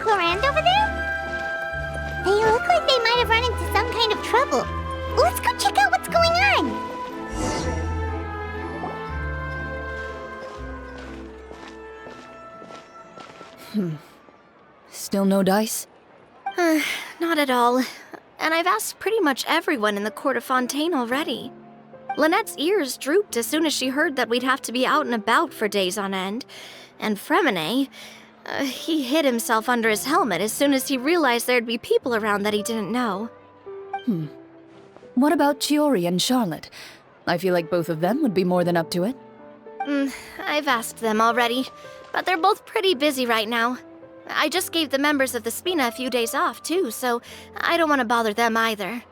Clorinde over there? They look like they might have run into some kind of trouble. Let's go check out what's going on. Still no dice? Not at all. And I've asked pretty much everyone in the court of Fontaine already. Lynette's ears drooped as soon as she heard that we'd have to be out and about for days on end. And Fremine, he hid himself under his helmet as soon as he realized there'd be people around that he didn't know. What about Chiori and Charlotte? I feel like both of them would be more than up to it. I've asked them already, but they're both pretty busy right now. I just gave the members of the Spina a few days off, too, so I don't want to bother them either.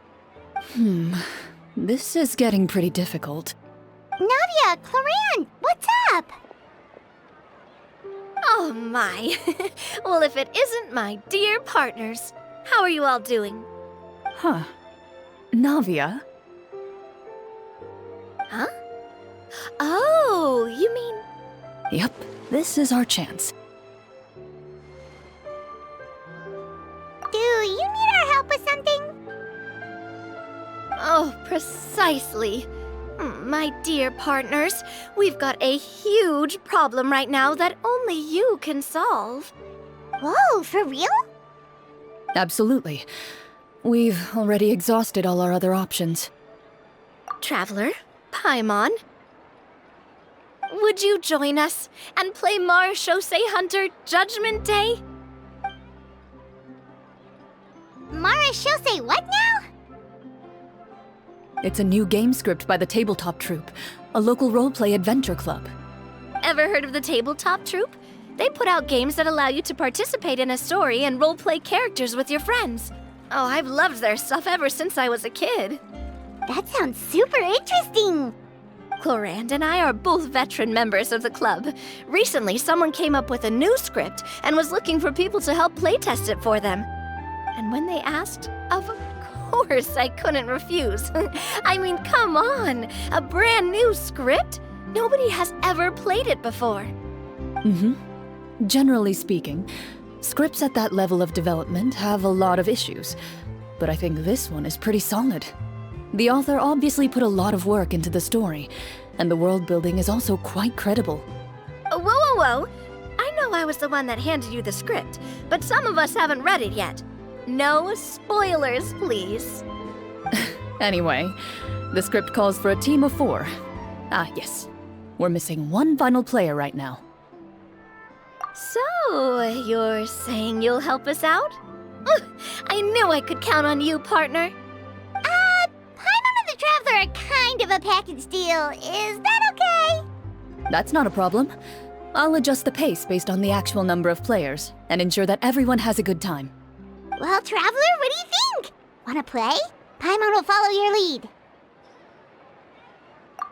This is getting pretty difficult. Navia, Clorinde, what's up? Oh my. Well, if it isn't my dear partners. How are you all doing? Huh. Navia? Huh? Oh, you mean... Yep, this is our chance. Do you need our help with something? Oh, precisely. My dear partners, we've got a huge problem right now that only you can solve. Whoa, for real? Absolutely. We've already exhausted all our other options. Traveler, Paimon, would you join us and play Marechaussee Hunter Judgment Day? Marechaussee what now? It's a new game script by the Tabletop Troupe, a local roleplay adventure club. Ever heard of the Tabletop Troupe? They put out games that allow you to participate in a story and roleplay characters with your friends. Oh, I've loved their stuff ever since I was a kid. That sounds super interesting. Clorinde and I are both veteran members of the club. Recently, someone came up with a new script and was looking for people to help playtest it for them. And when they asked, of course I couldn't refuse. I mean, come on! A brand new script? Nobody has ever played it before. Generally speaking, scripts at that level of development have a lot of issues, but I think this one is pretty solid. The author obviously put a lot of work into the story, and the world building is also quite credible. Whoa! I know I was the one that handed you the script, but some of us haven't read it yet. No spoilers, please. Anyway, the script calls for a team of 4. Ah, yes. We're missing one final player right now. So, you're saying you'll help us out? I knew I could count on you, partner. Paimon and the Traveler are kind of a package deal. Is that okay? That's not a problem. I'll adjust the pace based on the actual number of players, and ensure that everyone has a good time. Well, Traveler, what do you think? Wanna play? Paimon will follow your lead.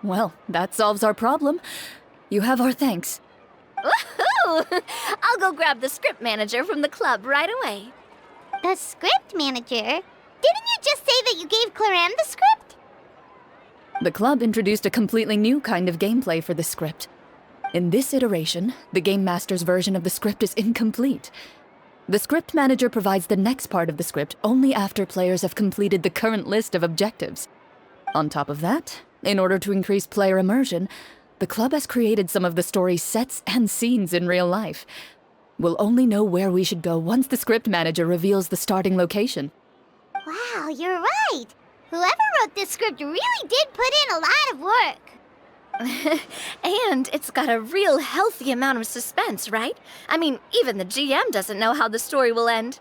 Well, that solves our problem. You have our thanks. Woohoo! I'll go grab the script manager from the club right away. The script manager? Didn't you just say that you gave Clorinde the script? The club introduced a completely new kind of gameplay for the script. In this iteration, the Game Master's version of the script is incomplete. The script manager provides the next part of the script only after players have completed the current list of objectives. On top of that, in order to increase player immersion, the club has created some of the story's sets and scenes in real life. We'll only know where we should go once the script manager reveals the starting location. Wow, you're right. Whoever wrote this script really did put in a lot of work. And it's got a real healthy amount of suspense, right? I mean, even the GM doesn't know how the story will end.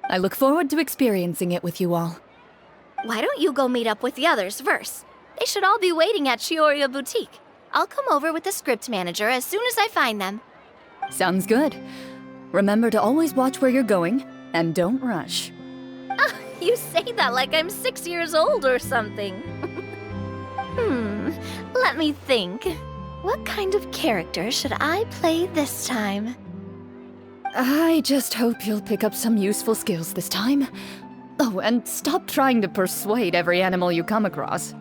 I look forward to experiencing it with you all. Why don't you go meet up with the others first? They should all be waiting at Chioria Boutique. I'll come over with the script manager as soon as I find them. Sounds good. Remember to always watch where you're going, and don't rush. You say that like I'm 6 years old or something. Let me think. What kind of character should I play this time? I just hope you'll pick up some useful skills this time. Oh, and stop trying to persuade every animal you come across.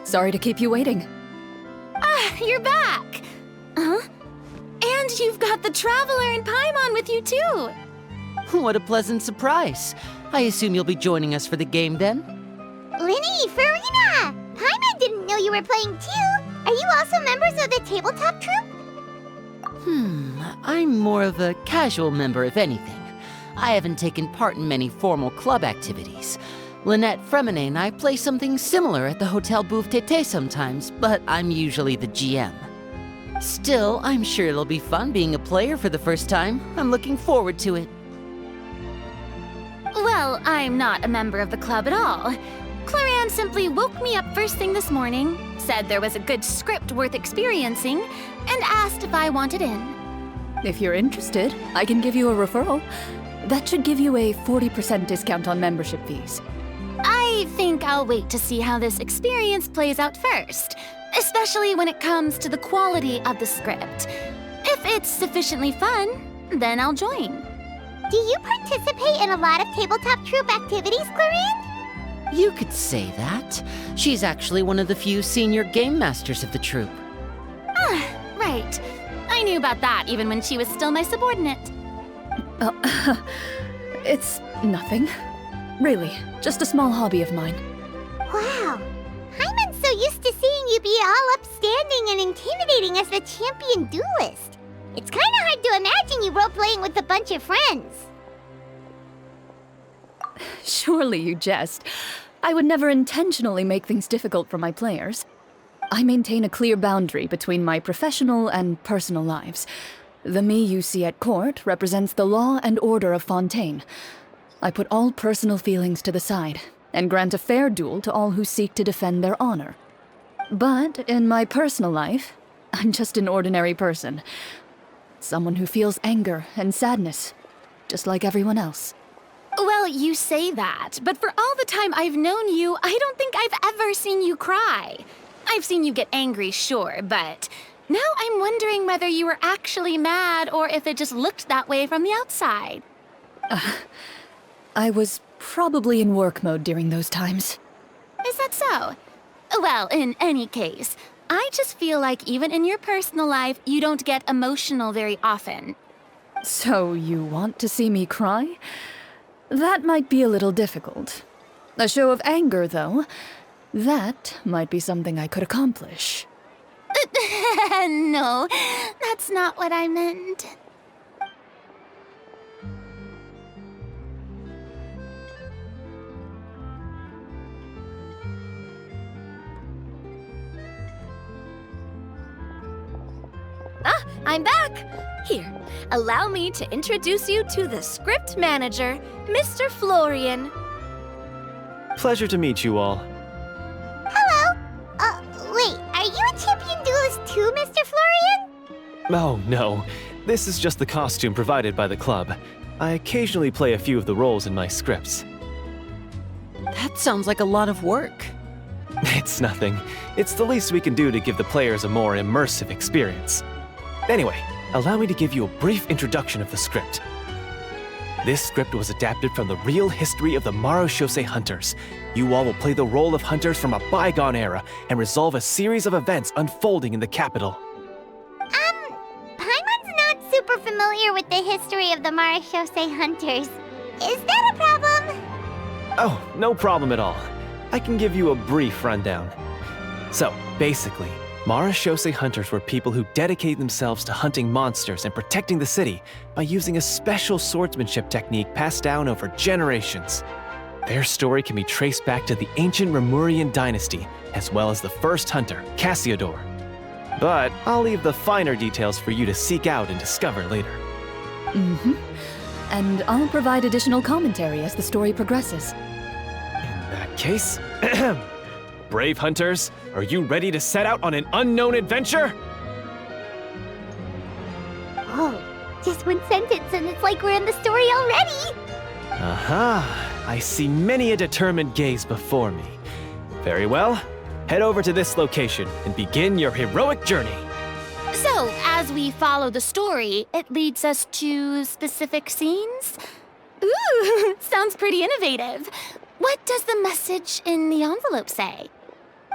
Sorry to keep you waiting. Ah, you're back! Huh? And you've got the Traveler and Paimon with you too! What a pleasant surprise. I assume you'll be joining us for the game then? Linny, Farina! Paimon didn't know you were playing too. Are you also members of the tabletop troupe? I'm more of a casual member, if anything. I haven't taken part in many formal club activities. Lynette, Fremine, and I play something similar at the Hotel Bouffe Tété sometimes, but I'm usually the GM. Still, I'm sure it'll be fun being a player for the first time. I'm looking forward to it. Well, I'm not a member of the club at all. Clorinde simply woke me up first thing this morning, said there was a good script worth experiencing, and asked if I wanted in. If you're interested, I can give you a referral. That should give you a 40% discount on membership fees. I think I'll wait to see how this experience plays out first, especially when it comes to the quality of the script. If it's sufficiently fun, then I'll join. Do you participate in a lot of tabletop troupe activities, Clorinde? You could say that. She's actually one of the few senior game masters of the troupe. Right. I knew about that even when she was still my subordinate. It's nothing. Really, just a small hobby of mine. Wow. Paimon's so used to seeing you be all upstanding and intimidating as the champion duelist. It's kind of hard to imagine you role-playing with a bunch of friends. Surely you jest. I would never intentionally make things difficult for my players. I maintain a clear boundary between my professional and personal lives. The me you see at court represents the law and order of Fontaine. I put all personal feelings to the side and grant a fair duel to all who seek to defend their honor. But in my personal life, I'm just an ordinary person. Someone who feels anger and sadness, just like everyone else. Well, you say that, but for all the time I've known you, I don't think I've ever seen you cry. I've seen you get angry, sure, but now I'm wondering whether you were actually mad or if it just looked that way from the outside. I was probably in work mode during those times. Is that so? Well, in any case, I just feel like even in your personal life, you don't get emotional very often. So you want to see me cry? That might be a little difficult. A show of anger, though, that might be something I could accomplish. No, that's not what I meant. Ah, I'm back! Here, allow me to introduce you to the script manager, Mr. Florian. Pleasure to meet you all. Hello. Wait, are you a champion duelist too, Mr. Florian? Oh, no. This is just the costume provided by the club. I occasionally play a few of the roles in my scripts. That sounds like a lot of work. It's nothing. It's the least we can do to give the players a more immersive experience. Anyway, allow me to give you a brief introduction of the script. This script was adapted from the real history of the Marechaussee Hunters. You all will play the role of hunters from a bygone era and resolve a series of events unfolding in the capital. Paimon's not super familiar with the history of the Marechaussee Hunters. Is that a problem? Oh, no problem at all. I can give you a brief rundown. So, basically, Marechaussee Hunters were people who dedicated themselves to hunting monsters and protecting the city by using a special swordsmanship technique passed down over generations. Their story can be traced back to the ancient Remurian dynasty, as well as the first hunter, Cassiodor. But I'll leave the finer details for you to seek out and discover later. And I'll provide additional commentary as the story progresses. In that case, brave hunters, are you ready to set out on an unknown adventure? Whoa, just one sentence and it's like we're in the story already! Aha, I see many a determined gaze before me. Very well, head over to this location and begin your heroic journey. So, as we follow the story, it leads us to specific scenes? Ooh, sounds pretty innovative. What does the message in the envelope say?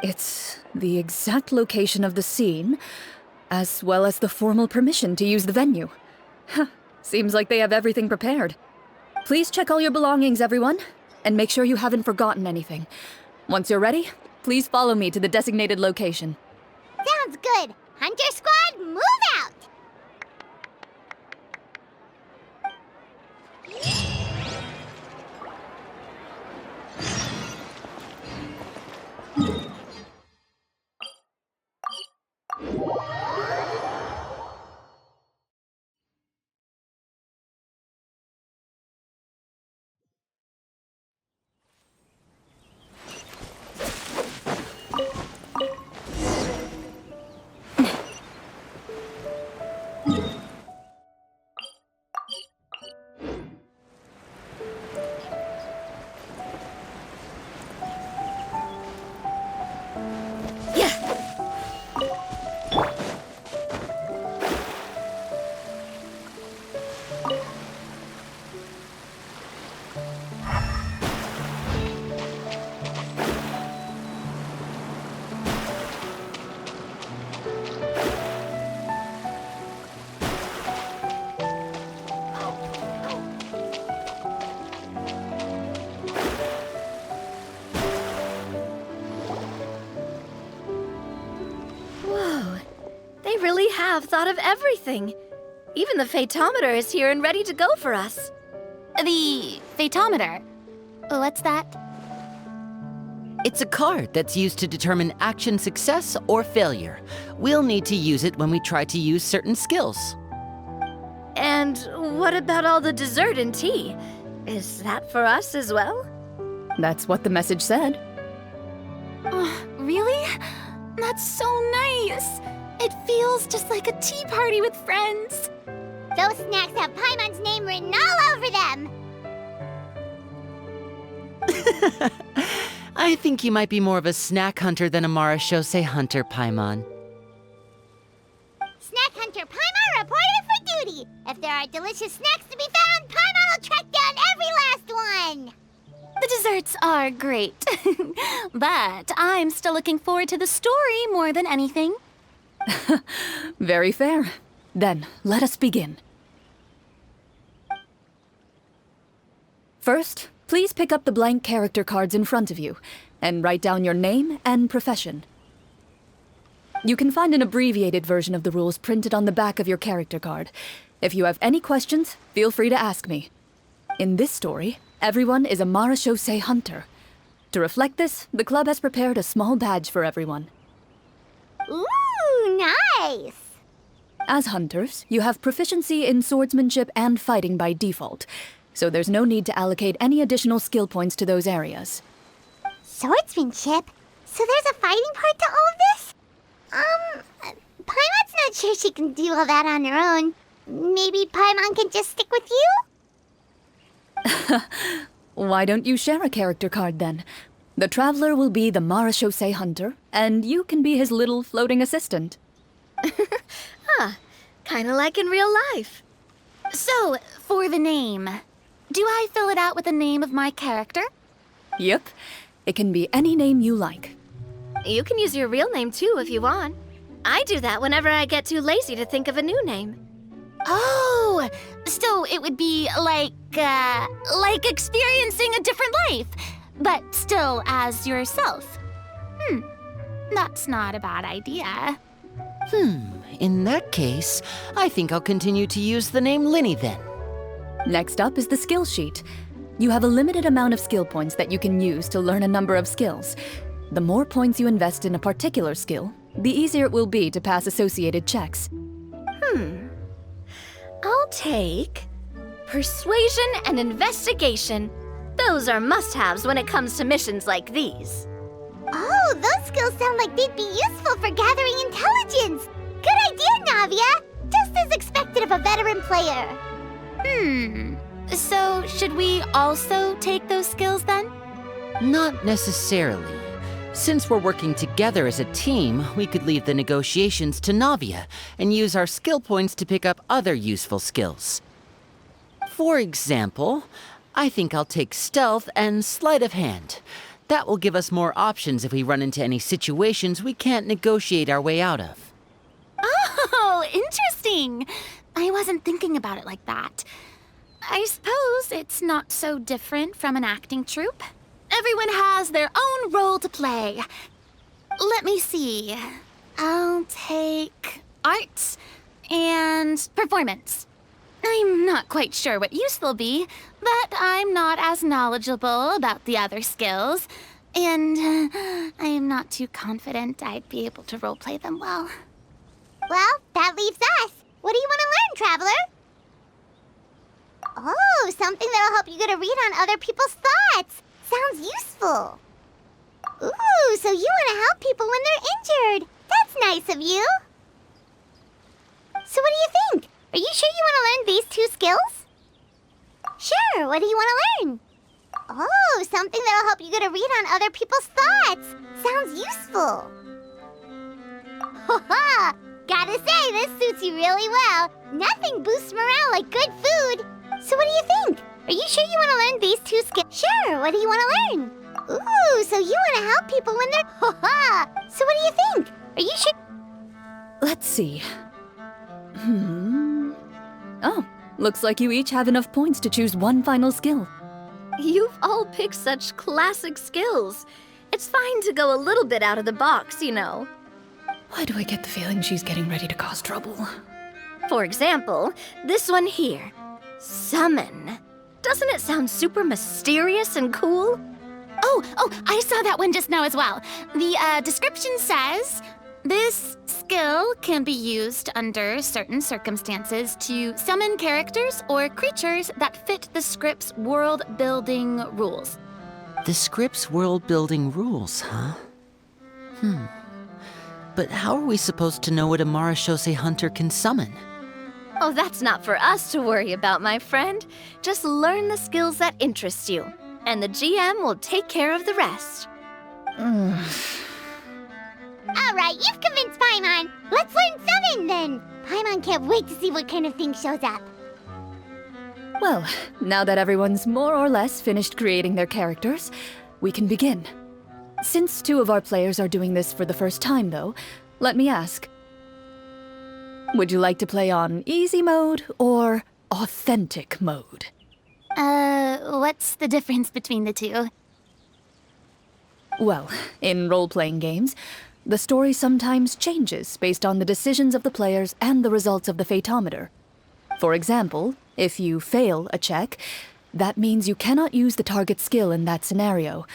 It's the exact location of the scene, as well as the formal permission to use the venue. Huh, seems like they have everything prepared. Please check all your belongings, everyone, and make sure you haven't forgotten anything. Once you're ready, please follow me to the designated location. Sounds good. Hunter Squad, move out! They really have thought of everything. Even the phaetometer is here and ready to go for us. The phaetometer? What's that? It's a card that's used to determine action success or failure. We'll need to use it when we try to use certain skills. And what about all the dessert and tea? Is that for us as well? That's what the message said. Really? That's so nice. It feels just like a tea party with friends. Those snacks have Paimon's name written all over them. I think you might be more of a snack hunter than a Marashose hunter, Paimon. Snack Hunter Paimon reported for duty. If there are delicious snacks to be found, Paimon will track down every last one. The desserts are great, but I'm still looking forward to the story more than anything. Very fair. Then, let us begin. First, please pick up the blank character cards in front of you, and write down your name and profession. You can find an abbreviated version of the rules printed on the back of your character card. If you have any questions, feel free to ask me. In this story, everyone is a Marashose hunter. To reflect this, the club has prepared a small badge for everyone. Ooh, nice. As hunters, you have proficiency in swordsmanship and fighting by default, so there's no need to allocate any additional skill points to those areas. Swordsmanship? So there's a fighting part to all of this? Paimon's not sure she can do all that on her own. Maybe Paimon can just stick with you? Why don't you share a character card then? The Traveler will be the Marashose hunter, and you can be his little floating assistant. Kinda like in real life. So, for the name, do I fill it out with the name of my character? Yep. It can be any name you like. You can use your real name too if you want. I do that whenever I get too lazy to think of a new name. Oh, so it would be like experiencing a different life, but still as yourself. That's not a bad idea. In that case, I think I'll continue to use the name Linny then. Next up is the skill sheet. You have a limited amount of skill points that you can use to learn a number of skills. The more points you invest in a particular skill, the easier it will be to pass associated checks. I'll take persuasion and investigation. Those are must-haves when it comes to missions like these. Oh, those skills sound like they'd be useful for gathering intelligence. Good idea, Navia. Just as expected of a veteran player. So should we also take those skills then? Not necessarily. Since we're working together as a team, we could leave the negotiations to Navia and use our skill points to pick up other useful skills. For example, I think I'll take stealth and sleight of hand. That will give us more options if we run into any situations we can't negotiate our way out of. Oh, interesting. I wasn't thinking about it like that. I suppose it's not so different from an acting troupe. Everyone has their own role to play. Let me see. I'll take arts and performance. I'm not quite sure what use they'll be, but I'm not as knowledgeable about the other skills, and I am not too confident I'd be able to roleplay them well. Well, that leaves us. What do you want to learn, Traveler? Oh, something that'll help you get a read on other people's thoughts. Sounds useful. Ooh, so you want to help people when they're injured. That's nice of you. So what do you think? Are you sure you want to learn these two skills? Sure, what do you want to learn? Oh, something that'll help you get a read on other people's thoughts. Sounds useful. Haha, gotta say, this suits you really well. Nothing boosts morale like good food. So what do you think? Are you sure you want to learn these two skills? Sure, what do you want to learn? Ooh, so you want to help people when they're... Haha, so what do you think? Are you sure... Let's see. Oh, looks like you each have enough points to choose one final skill. You've all picked such classic skills. It's fine to go a little bit out of the box, you know. Why do I get the feeling she's getting ready to cause trouble? For example, this one here. Summon. Doesn't it sound super mysterious and cool? Oh, I saw that one just now as well. The description says, this skill can be used under certain circumstances to summon characters or creatures that fit the script's world-building rules. The script's world-building rules, huh? But how are we supposed to know what a Marashose hunter can summon? Oh, that's not for us to worry about, my friend. Just learn the skills that interest you, and the GM will take care of the rest. All right, you've convinced Paimon. Let's learn summon then. Paimon can't wait to see what kind of thing shows up. Well, now that everyone's more or less finished creating their characters, we can begin. Since two of our players are doing this for the first time, though, let me ask. Would you like to play on easy mode or authentic mode? What's the difference between the two? Well, in role-playing games, the story sometimes changes based on the decisions of the players and the results of the Fatometer. For example, if you fail a check, that means you cannot use the target skill in that scenario.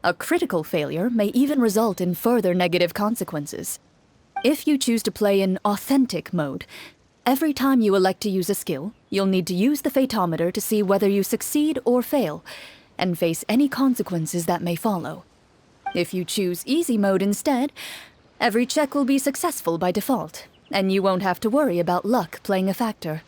A critical failure may even result in further negative consequences. If you choose to play in authentic mode, every time you elect to use a skill, you'll need to use the Fatometer to see whether you succeed or fail, and face any consequences that may follow. If you choose easy mode instead, every check will be successful by default, and you won't have to worry about luck playing a factor.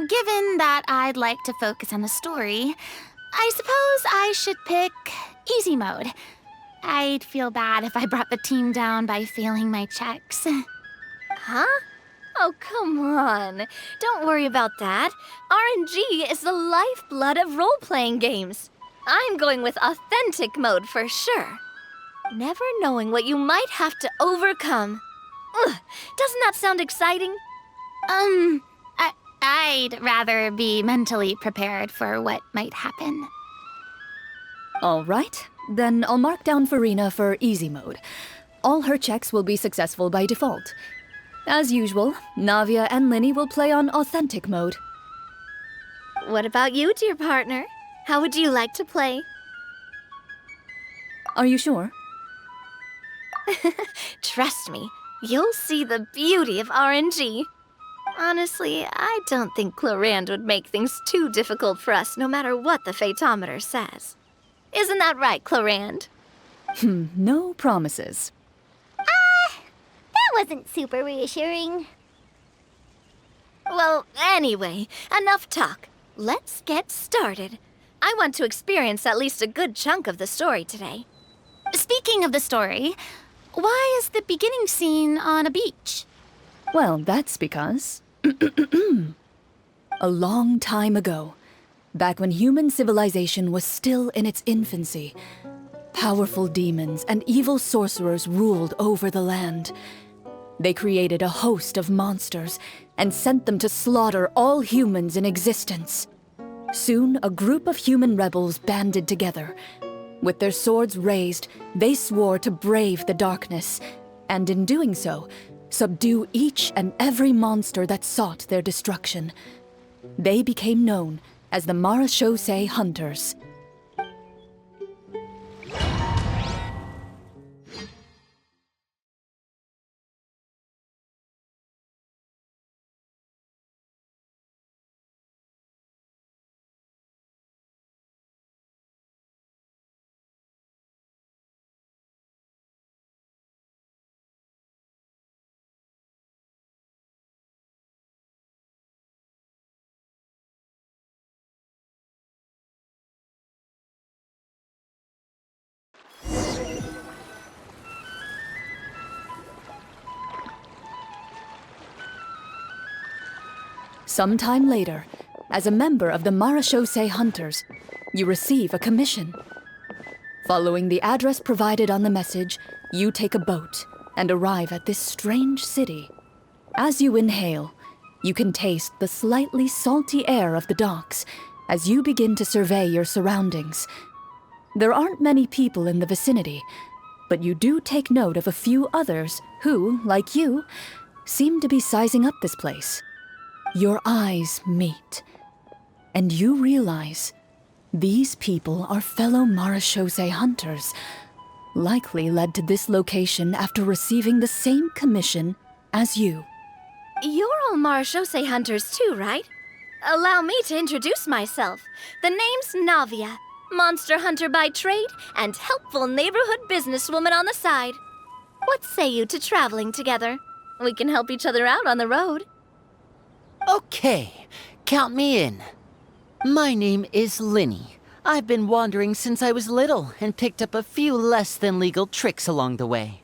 Given that I'd like to focus on the story, I suppose I should pick easy mode. I'd feel bad if I brought the team down by failing my checks. Huh? Oh, come on. Don't worry about that. RNG is the lifeblood of role-playing games. I'm going with authentic mode for sure. Never knowing what you might have to overcome. Ugh, doesn't that sound exciting? I'd rather be mentally prepared for what might happen. All right, then I'll mark down Farina for easy mode. All her checks will be successful by default. As usual, Navia and Linny will play on authentic mode. What about you, dear partner? How would you like to play? Are you sure? Trust me, you'll see the beauty of RNG. Honestly, I don't think Clorinde would make things too difficult for us no matter what the Fatometer says. Isn't that right, Clorinde? No promises. wasn't super reassuring. Well, anyway, enough talk. Let's get started. I want to experience at least a good chunk of the story today. Speaking of the story, why is the beginning scene on a beach? Well, that's because... A long time ago, back when human civilization was still in its infancy, powerful demons and evil sorcerers ruled over the land. They created a host of monsters and sent them to slaughter all humans in existence. Soon, a group of human rebels banded together. With their swords raised, they swore to brave the darkness, and in doing so, subdue each and every monster that sought their destruction. They became known as the Marachose Hunters. Sometime later, as a member of the Marachose Hunters, you receive a commission. Following the address provided on the message, you take a boat and arrive at this strange city. As you inhale, you can taste the slightly salty air of the docks as you begin to survey your surroundings. There aren't many people in the vicinity, but you do take note of a few others who, like you, seem to be sizing up this place. Your eyes meet, and you realize these people are fellow Marachose hunters, likely led to this location after receiving the same commission as you. You're all Marachose hunters too, right? Allow me to introduce myself. The name's Navia, monster hunter by trade and helpful neighborhood businesswoman on the side. What say you to traveling together? We can help each other out on the road. Okay, count me in. My name is Linny. I've been wandering since I was little and picked up a few less than legal tricks along the way.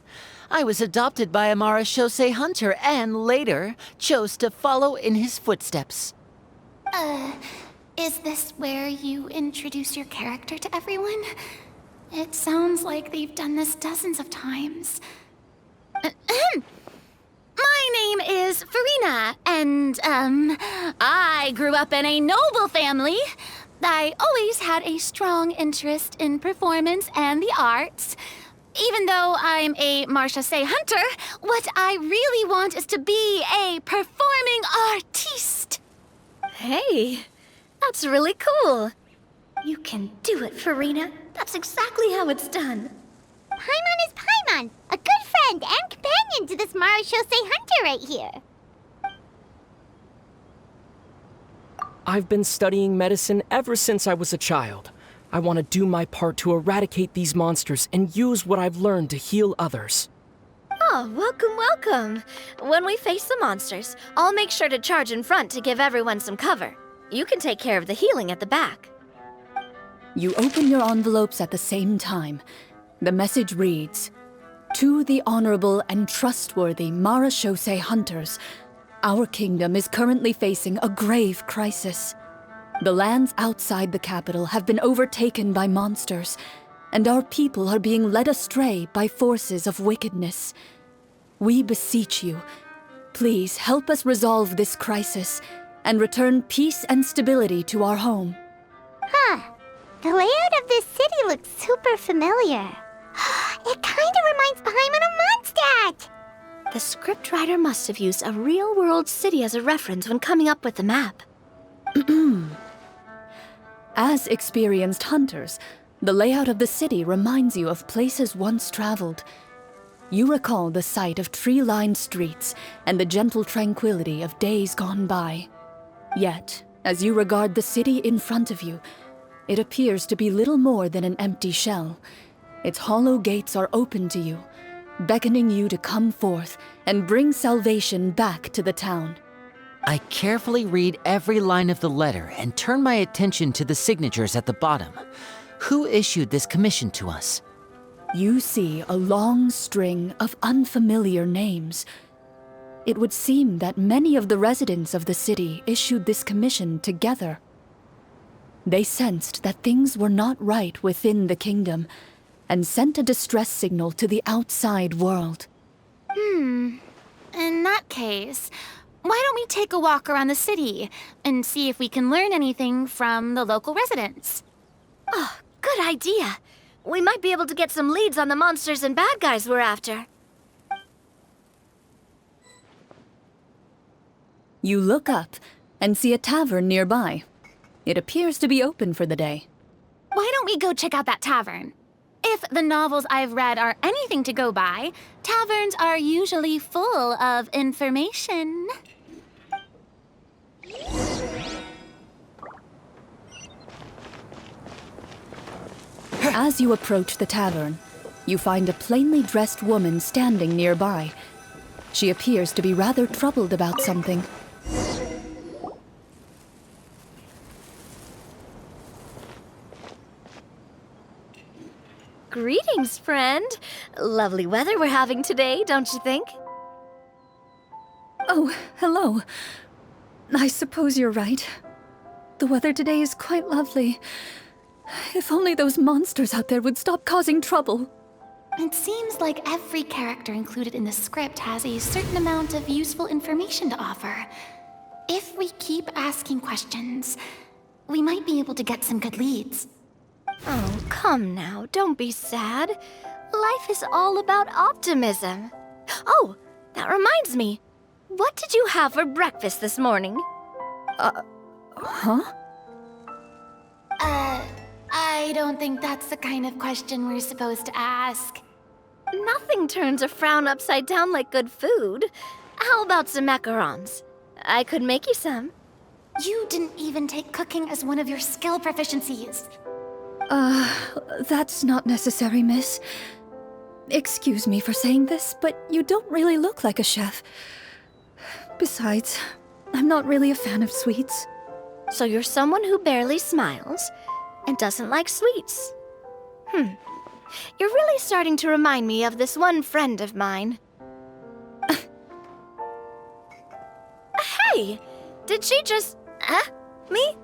I was adopted by a Marachose hunter and later chose to follow in his footsteps. Is this where you introduce your character to everyone? It sounds like they've done this dozens of times. My name is Farina, and, I grew up in a noble family. I always had a strong interest in performance and the arts. Even though I'm a Marachose hunter, what I really want is to be a performing artiste. Hey, that's really cool. You can do it, Farina. That's exactly how it's done. Paimon is Paimon, a good friend and companion to this Marachose hunter right here. I've been studying medicine ever since I was a child. I want to do my part to eradicate these monsters and use what I've learned to heal others. Oh, welcome, welcome. When we face the monsters, I'll make sure to charge in front to give everyone some cover. You can take care of the healing at the back. You open your envelopes at the same time. The message reads, "To the honorable and trustworthy Marachose hunters, our kingdom is currently facing a grave crisis. The lands outside the capital have been overtaken by monsters, and our people are being led astray by forces of wickedness. We beseech you, please help us resolve this crisis and return peace and stability to our home." Huh. The layout of this city looks super familiar. It kind of reminds Paimon of Mondstadt. The scriptwriter must have used a real-world city as a reference when coming up with the map. As experienced hunters, the layout of the city reminds you of places once traveled. You recall the sight of tree-lined streets and the gentle tranquility of days gone by. Yet, as you regard the city in front of you, it appears to be little more than an empty shell. Its hollow gates are open to you, beckoning you to come forth and bring salvation back to the town. I carefully read every line of the letter and turn my attention to the signatures at the bottom. Who issued this commission to us? You see a long string of unfamiliar names. It would seem that many of the residents of the city issued this commission together. They sensed that things were not right within the kingdom and sent a distress signal to the outside world. In that case, why don't we take a walk around the city and see if we can learn anything from the local residents? Oh, good idea. We might be able to get some leads on the monsters and bad guys we're after. You look up and see a tavern nearby. It appears to be open for the day. Why don't we go check out that tavern? If the novels I've read are anything to go by, taverns are usually full of information. As you approach the tavern, you find a plainly dressed woman standing nearby. She appears to be rather troubled about something. Greetings, friend. Lovely weather we're having today, don't you think? Oh, hello. I suppose you're right. The weather today is quite lovely. If only those monsters out there would stop causing trouble. It seems like every character included in the script has a certain amount of useful information to offer. If we keep asking questions, we might be able to get some good leads. Oh, come now, don't be sad. Life is all about optimism. Oh, that reminds me. What did you have for breakfast this morning? Huh? I don't think that's the kind of question we're supposed to ask. Nothing turns a frown upside down like good food. How about some macarons? I could make you some. You didn't even take cooking as one of your skill proficiencies. That's not necessary, miss. Excuse me for saying this, but you don't really look like a chef. Besides, I'm not really a fan of sweets. So you're someone who barely smiles and doesn't like sweets. You're really starting to remind me of this one friend of mine. Hey! Did she just... me?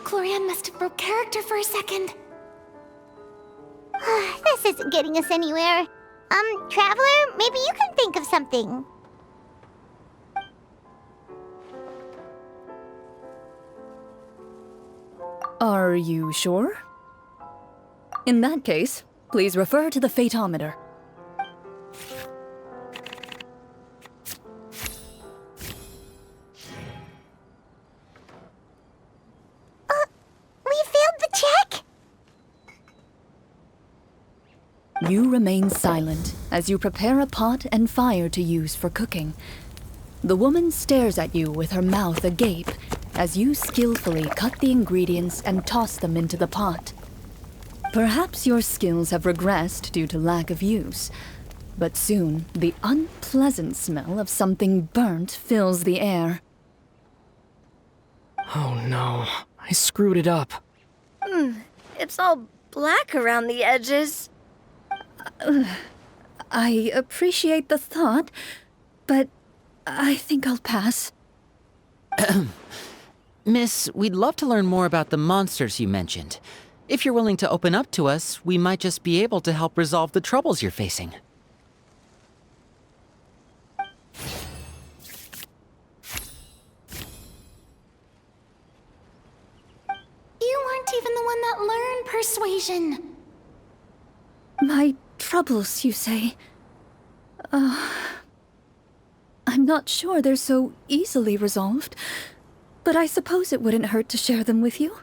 Clorinde must have broke character for a second. This isn't getting us anywhere. Traveler, maybe you can think of something. Are you sure? In that case, please refer to the fatometer. We failed the check? You remain silent as you prepare a pot and fire to use for cooking. The woman stares at you with her mouth agape as you skillfully cut the ingredients and toss them into the pot. Perhaps your skills have regressed due to lack of use, but soon the unpleasant smell of something burnt fills the air. Oh no, I screwed it up. It's all black around the edges. I appreciate the thought, but I think I'll pass. Miss, we'd love to learn more about the monsters you mentioned. If you're willing to open up to us, we might just be able to help resolve the troubles you're facing. You weren't even the one that learned persuasion. My troubles, you say? I'm not sure they're so easily resolved, but I suppose it wouldn't hurt to share them with you.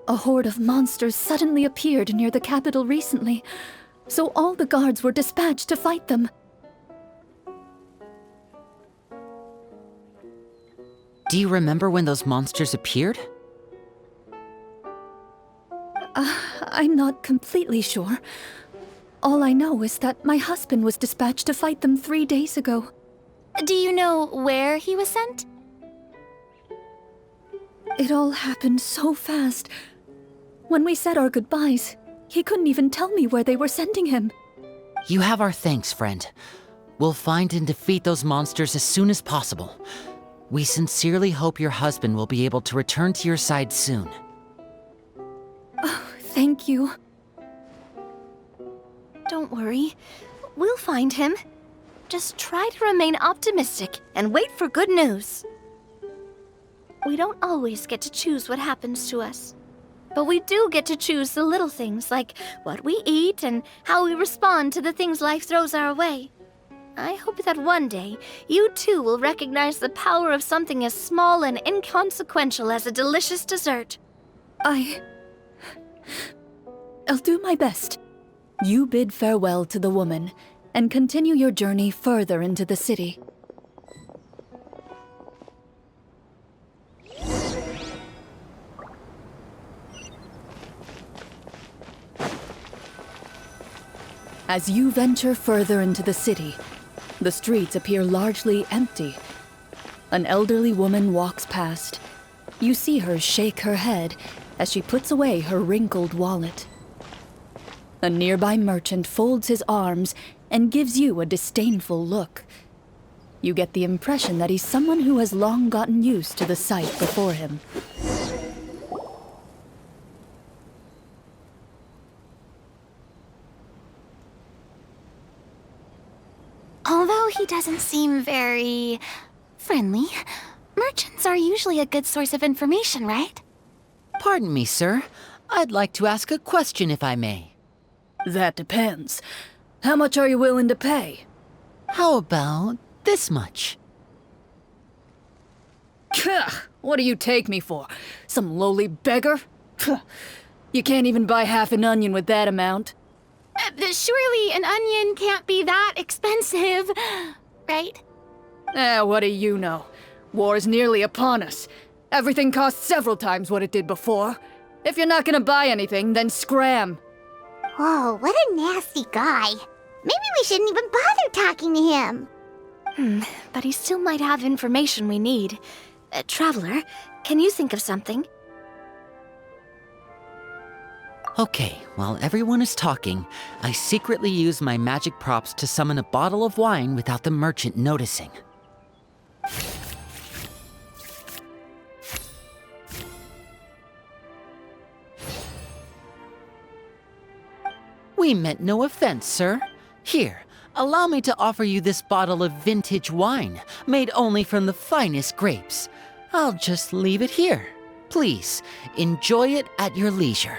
A horde of monsters suddenly appeared near the capital recently, so all the guards were dispatched to fight them. Do you remember when those monsters appeared? I'm not completely sure. All I know is that my husband was dispatched to fight them 3 days ago. Do you know where he was sent? It all happened so fast. When we said our goodbyes, he couldn't even tell me where they were sending him. You have our thanks, friend. We'll find and defeat those monsters as soon as possible. We sincerely hope your husband will be able to return to your side soon. Oh, thank you. Don't worry. We'll find him. Just try to remain optimistic and wait for good news. We don't always get to choose what happens to us. But we do get to choose the little things, like what we eat and how we respond to the things life throws our way. I hope that one day, you too will recognize the power of something as small and inconsequential as a delicious dessert. I'll do my best. You bid farewell to the woman, and continue your journey further into the city. As you venture further into the city, the streets appear largely empty. An elderly woman walks past. You see her shake her head as she puts away her wrinkled wallet. A nearby merchant folds his arms and gives you a disdainful look. You get the impression that he's someone who has long gotten used to the sight before him. Although he doesn't seem very friendly, merchants are usually a good source of information, right? Pardon me, sir. I'd like to ask a question if I may. That depends. How much are you willing to pay? How about this much? What do you take me for? Some lowly beggar? You can't even buy half an onion with that amount. Surely an onion can't be that expensive, right? What do you know? War is nearly upon us. Everything costs several times what it did before. If you're not gonna buy anything, then scram. Whoa, what a nasty guy. Maybe we shouldn't even bother talking to him. But he still might have information we need. Traveler, can you think of something? Okay, while everyone is talking, I secretly use my magic props to summon a bottle of wine without the merchant noticing. We meant no offense, sir. Here, allow me to offer you this bottle of vintage wine, made only from the finest grapes. I'll just leave it here. Please, enjoy it at your leisure.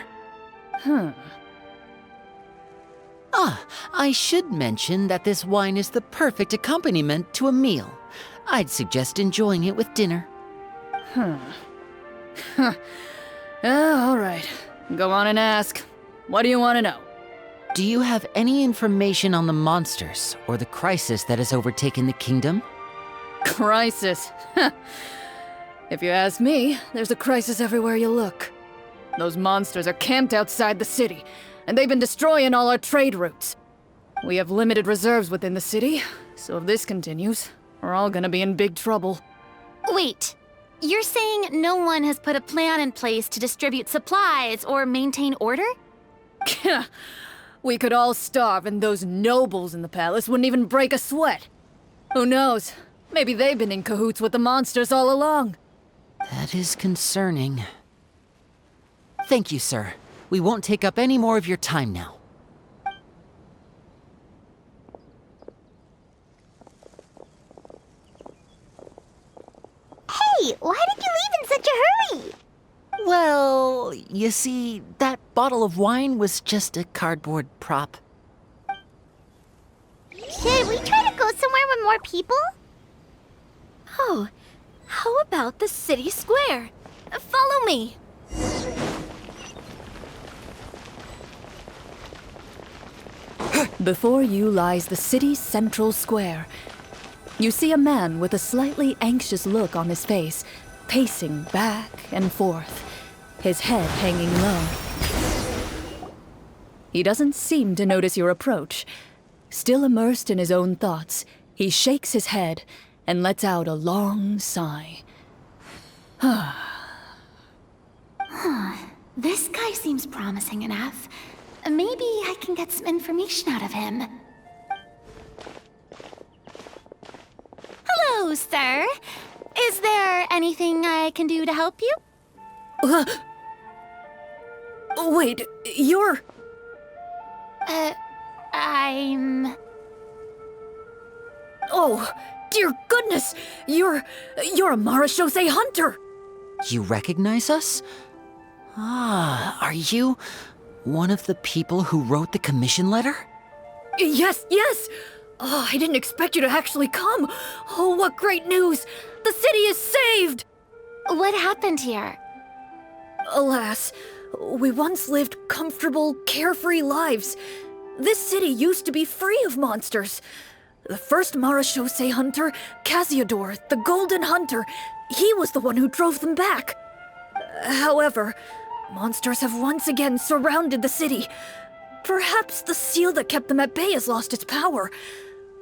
I should mention that this wine is the perfect accompaniment to a meal. I'd suggest enjoying it with dinner. All right. Go on and ask. What do you want to know? Do you have any information on the monsters or the crisis that has overtaken the kingdom? Crisis? If you ask me, there's a crisis everywhere you look. Those monsters are camped outside the city, and they've been destroying all our trade routes. We have limited reserves within the city, so if this continues, we're all gonna be in big trouble. Wait, you're saying no one has put a plan in place to distribute supplies or maintain order? We could all starve, and those nobles in the palace wouldn't even break a sweat. Who knows? Maybe they've been in cahoots with the monsters all along. That is concerning. Thank you, sir. We won't take up any more of your time now. Hey, why did you leave in such a hurry? Well, you see, that bottle of wine was just a cardboard prop. Should we try to go somewhere with more people? Oh, how about the city square? Follow me. Before you lies the city's central square. You see a man with a slightly anxious look on his face, pacing back and forth, his head hanging low. He doesn't seem to notice your approach. Still immersed in his own thoughts, he shakes his head and lets out a long sigh. This guy seems promising enough. Maybe I can get some information out of him. Hello, sir. Is there anything I can do to help you? Wait, you're... I'm... Oh, dear goodness! You're a Marashose hunter! You recognize us? Ah, are you one of the people who wrote the commission letter? Yes, yes! Oh, I didn't expect you to actually come. Oh, what great news! The city is saved! What happened here? Alas, we once lived comfortable, carefree lives. This city used to be free of monsters. The first Marashose hunter, Casiodor, the Golden Hunter, he was the one who drove them back. However, monsters have once again surrounded the city. Perhaps the seal that kept them at bay has lost its power.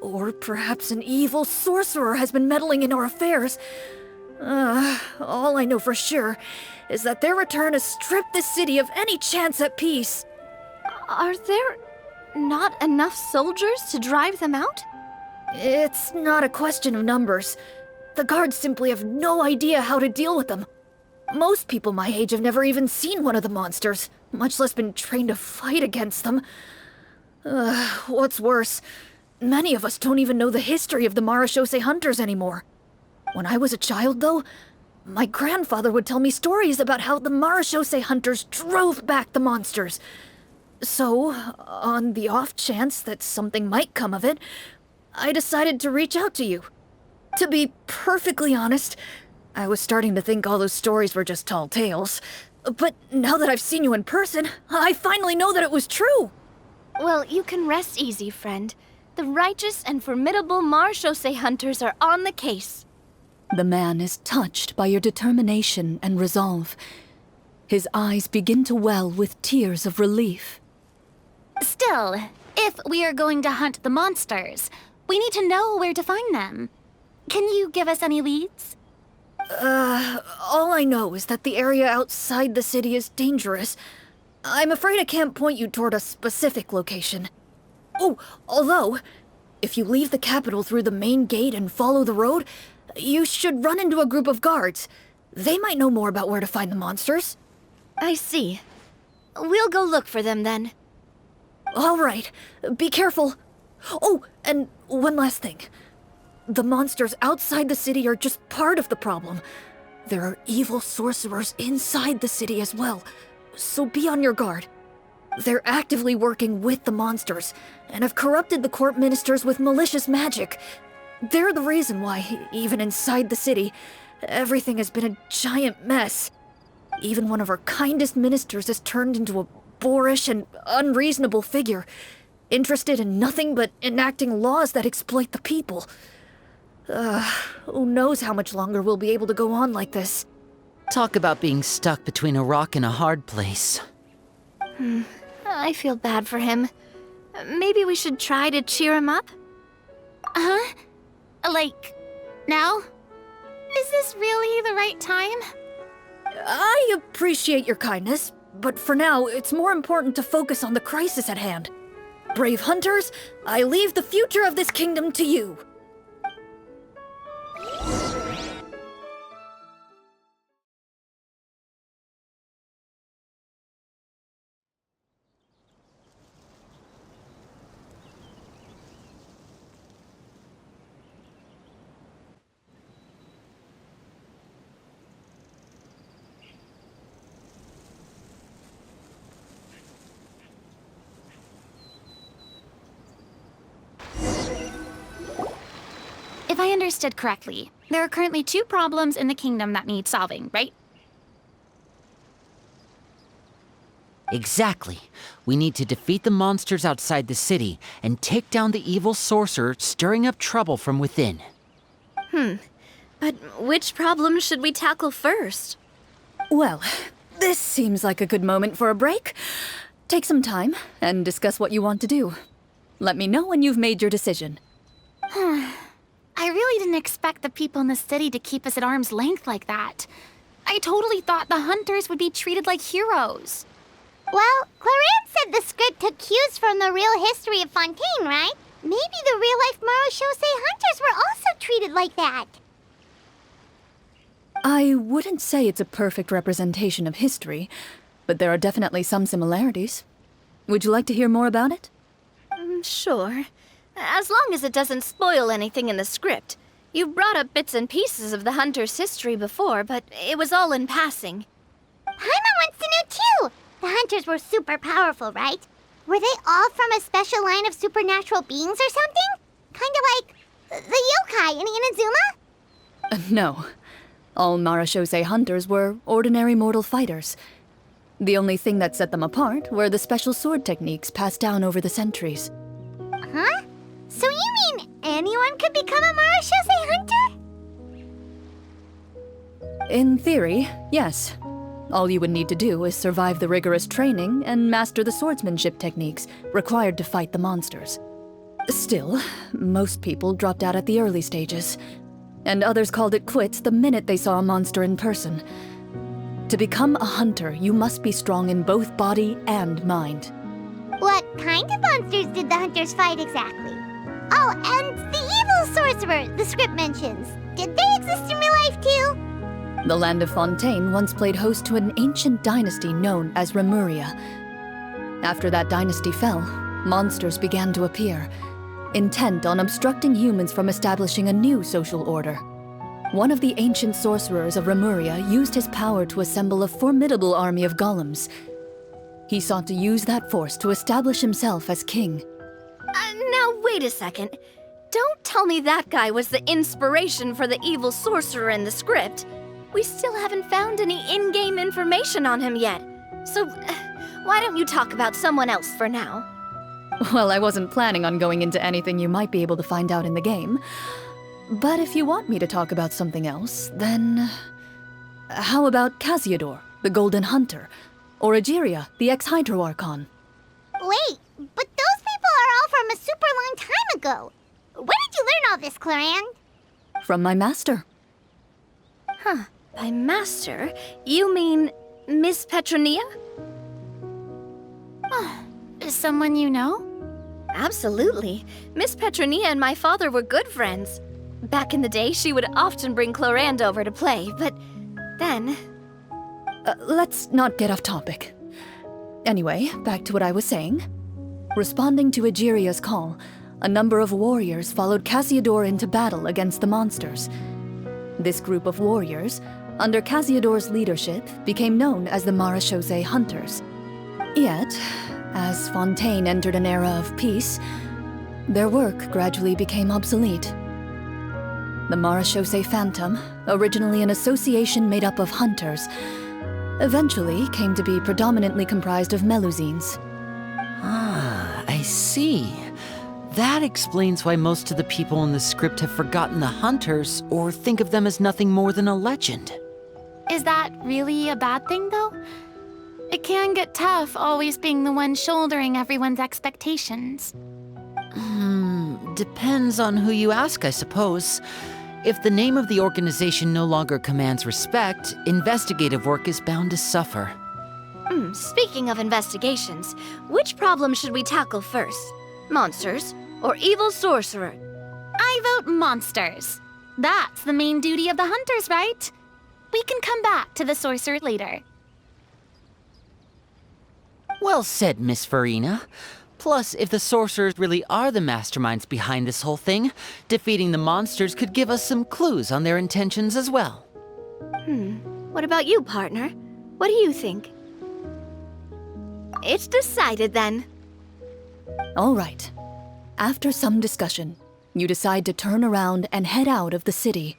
Or perhaps an evil sorcerer has been meddling in our affairs. All I know for sure is that their return has stripped the city of any chance at peace. Are there not enough soldiers to drive them out? It's not a question of numbers. The guards simply have no idea how to deal with them. Most people my age have never even seen one of the monsters, much less been trained to fight against them. What's worse, many of us don't even know the history of the Marashose hunters anymore. When I was a child, though, my grandfather would tell me stories about how the Marashose hunters drove back the monsters. So, on the off chance that something might come of it, I decided to reach out to you. To be perfectly honest, I was starting to think all those stories were just tall tales. But now that I've seen you in person, I finally know that it was true! Well, you can rest easy, friend. The righteous and formidable Marashose hunters are on the case. The man is touched by your determination and resolve. His eyes begin to well with tears of relief. Still, if we are going to hunt the monsters, we need to know where to find them. Can you give us any leads? All I know is that the area outside the city is dangerous. I'm afraid I can't point you toward a specific location. Oh, although, if you leave the capital through the main gate and follow the road, you should run into a group of guards. They might know more about where to find the monsters. I see. We'll go look for them then. All right, be careful. Oh, and one last thing. The monsters outside the city are just part of the problem. There are evil sorcerers inside the city as well, so be on your guard. They're actively working with the monsters, and have corrupted the court ministers with malicious magic. They're the reason why, even inside the city, everything has been a giant mess. Even one of our kindest ministers has turned into a boorish and unreasonable figure, interested in nothing but enacting laws that exploit the people. Who knows how much longer we'll be able to go on like this. Talk about being stuck between a rock and a hard place. I feel bad for him. Maybe we should try to cheer him up? Huh? Like, now? Is this really the right time? I appreciate your kindness, but for now, it's more important to focus on the crisis at hand. Brave hunters, I leave the future of this kingdom to you. If I understood correctly, there are currently 2 problems in the kingdom that need solving, right? Exactly. We need to defeat the monsters outside the city and take down the evil sorcerer stirring up trouble from within. But which problem should we tackle first? Well, this seems like a good moment for a break. Take some time and discuss what you want to do. Let me know when you've made your decision. I really didn't expect the people in the city to keep us at arm's length like that. I totally thought the hunters would be treated like heroes. Well, Clorinde said the script took cues from the real history of Fontaine, right? Maybe the real-life Marachose hunters were also treated like that. I wouldn't say it's a perfect representation of history, but there are definitely some similarities. Would you like to hear more about it? Sure. As long as it doesn't spoil anything in the script. You brought up bits and pieces of the hunter's history before, but it was all in passing. Paimon wants to know too! The hunters were super powerful, right? Were they all from a special line of supernatural beings or something? Kind of like the yokai in Inazuma? No. All Marachose hunters were ordinary mortal fighters. The only thing that set them apart were the special sword techniques passed down over the centuries. Huh? So you mean anyone could become a Marachose hunter? In theory, yes. All you would need to do is survive the rigorous training and master the swordsmanship techniques required to fight the monsters. Still, most people dropped out at the early stages, and others called it quits the minute they saw a monster in person. To become a hunter, you must be strong in both body and mind. What kind of monsters did the hunters fight exactly? Oh, and the evil sorcerer the script mentions. Did they exist in real life too? The land of Fontaine once played host to an ancient dynasty known as Remuria. After that dynasty fell, monsters began to appear, intent on obstructing humans from establishing a new social order. One of the ancient sorcerers of Remuria used his power to assemble a formidable army of golems. He sought to use that force to establish himself as king. Now wait a second. Don't tell me that guy was the inspiration for the evil sorcerer in the script. We still haven't found any in-game information on him yet. So, why don't you talk about someone else for now? Well, I wasn't planning on going into anything you might be able to find out in the game. But if you want me to talk about something else, then... How about Casiodor, the Golden Hunter? Or Egeria, the ex-Hydro Archon? Wait, but those people are all from a super long time ago. Where did you learn all this, Clorinde? From my master. By master, you mean Miss Petronia? Someone you know? Absolutely. Miss Petronia and my father were good friends. Back in the day, she would often bring Clorinde over to play, but then... Let's not get off topic. Anyway, back to what I was saying. Responding to Egeria's call, a number of warriors followed Casiodor into battle against the monsters. This group of warriors, under Casiodor's leadership, became known as the Marachose Hunters. Yet, as Fontaine entered an era of peace, their work gradually became obsolete. The Marachose Phantom, originally an association made up of hunters, eventually came to be predominantly comprised of Melusines. Ah, I see. That explains why most of the people in the script have forgotten the hunters or think of them as nothing more than a legend. Is that really a bad thing, though? It can get tough always being the one shouldering everyone's expectations. Depends on who you ask, I suppose. If the name of the organization no longer commands respect, investigative work is bound to suffer. Speaking of investigations, which problem should we tackle first? Monsters or evil sorcerer? I vote monsters. That's the main duty of the hunters, right? We can come back to the sorcerer later. Well said, Miss Farina. Plus, if the sorcerers really are the masterminds behind this whole thing, defeating the monsters could give us some clues on their intentions as well. What about you, partner? What do you think? It's decided then. All right. After some discussion, you decide to turn around and head out of the city.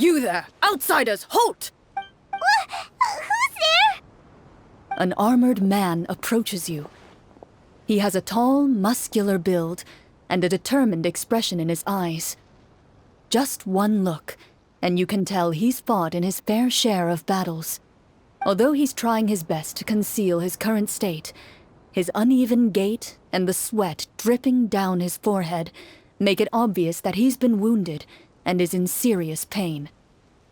You there! Outsiders, halt! Who's there? An armored man approaches you. He has a tall, muscular build and a determined expression in his eyes. Just one look, and you can tell he's fought in his fair share of battles. Although he's trying his best to conceal his current state, his uneven gait and the sweat dripping down his forehead make it obvious that he's been wounded and is in serious pain.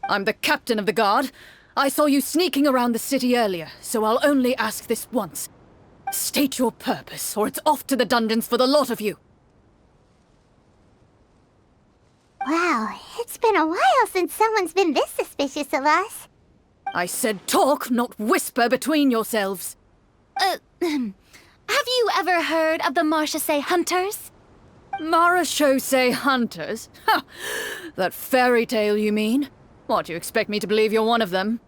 I'm the captain of the guard. I saw you sneaking around the city earlier, so I'll only ask this once. State your purpose, or it's off to the dungeons for the lot of you. Wow, it's been a while since someone's been this suspicious of us. I said talk, not whisper between yourselves. Have you ever heard of the Marchese Hunters? Marachose hunters? Ha! That fairy tale, you mean? What, you expect me to believe you're one of them?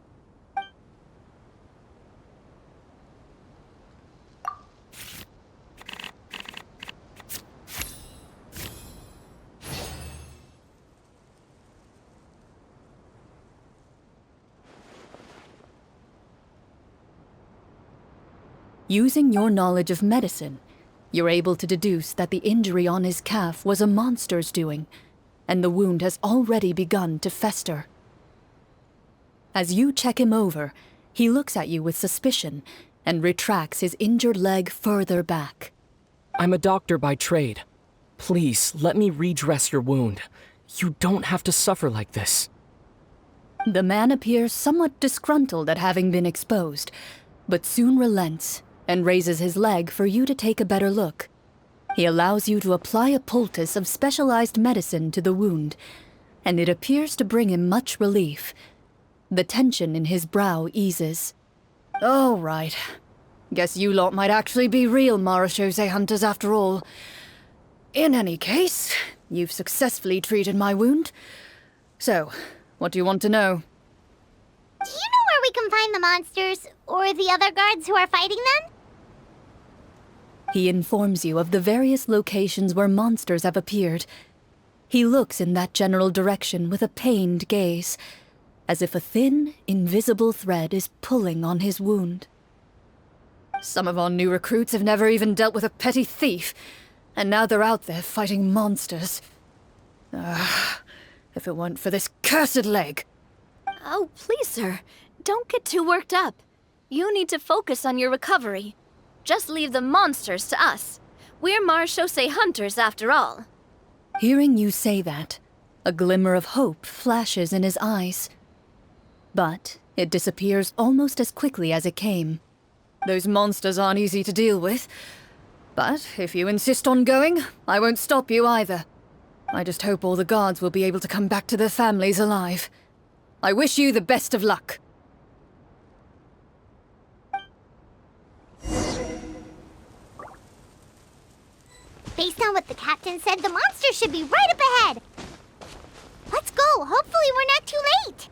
Using your knowledge of medicine, you're able to deduce that the injury on his calf was a monster's doing, and the wound has already begun to fester. As you check him over, he looks at you with suspicion and retracts his injured leg further back. I'm a doctor by trade. Please, let me redress your wound. You don't have to suffer like this. The man appears somewhat disgruntled at having been exposed, but soon relents and raises his leg for you to take a better look. He allows you to apply a poultice of specialized medicine to the wound, and it appears to bring him much relief. The tension in his brow eases. All right. Guess you lot might actually be real Marachose hunters after all. In any case, you've successfully treated my wound. So, what do you want to know? Do you know where we can find the monsters, or the other guards who are fighting them? He informs you of the various locations where monsters have appeared. He looks in that general direction with a pained gaze, as if a thin, invisible thread is pulling on his wound. Some of our new recruits have never even dealt with a petty thief, and now they're out there fighting monsters. If it weren't for this cursed leg. Oh, please, sir. Don't get too worked up. You need to focus on your recovery. Just leave the monsters to us. We're Marachose hunters, after all. Hearing you say that, a glimmer of hope flashes in his eyes. But it disappears almost as quickly as it came. Those monsters aren't easy to deal with. But if you insist on going, I won't stop you either. I just hope all the guards will be able to come back to their families alive. I wish you the best of luck. Based on what the captain said, the monster should be right up ahead. Let's go. Hopefully we're not too late.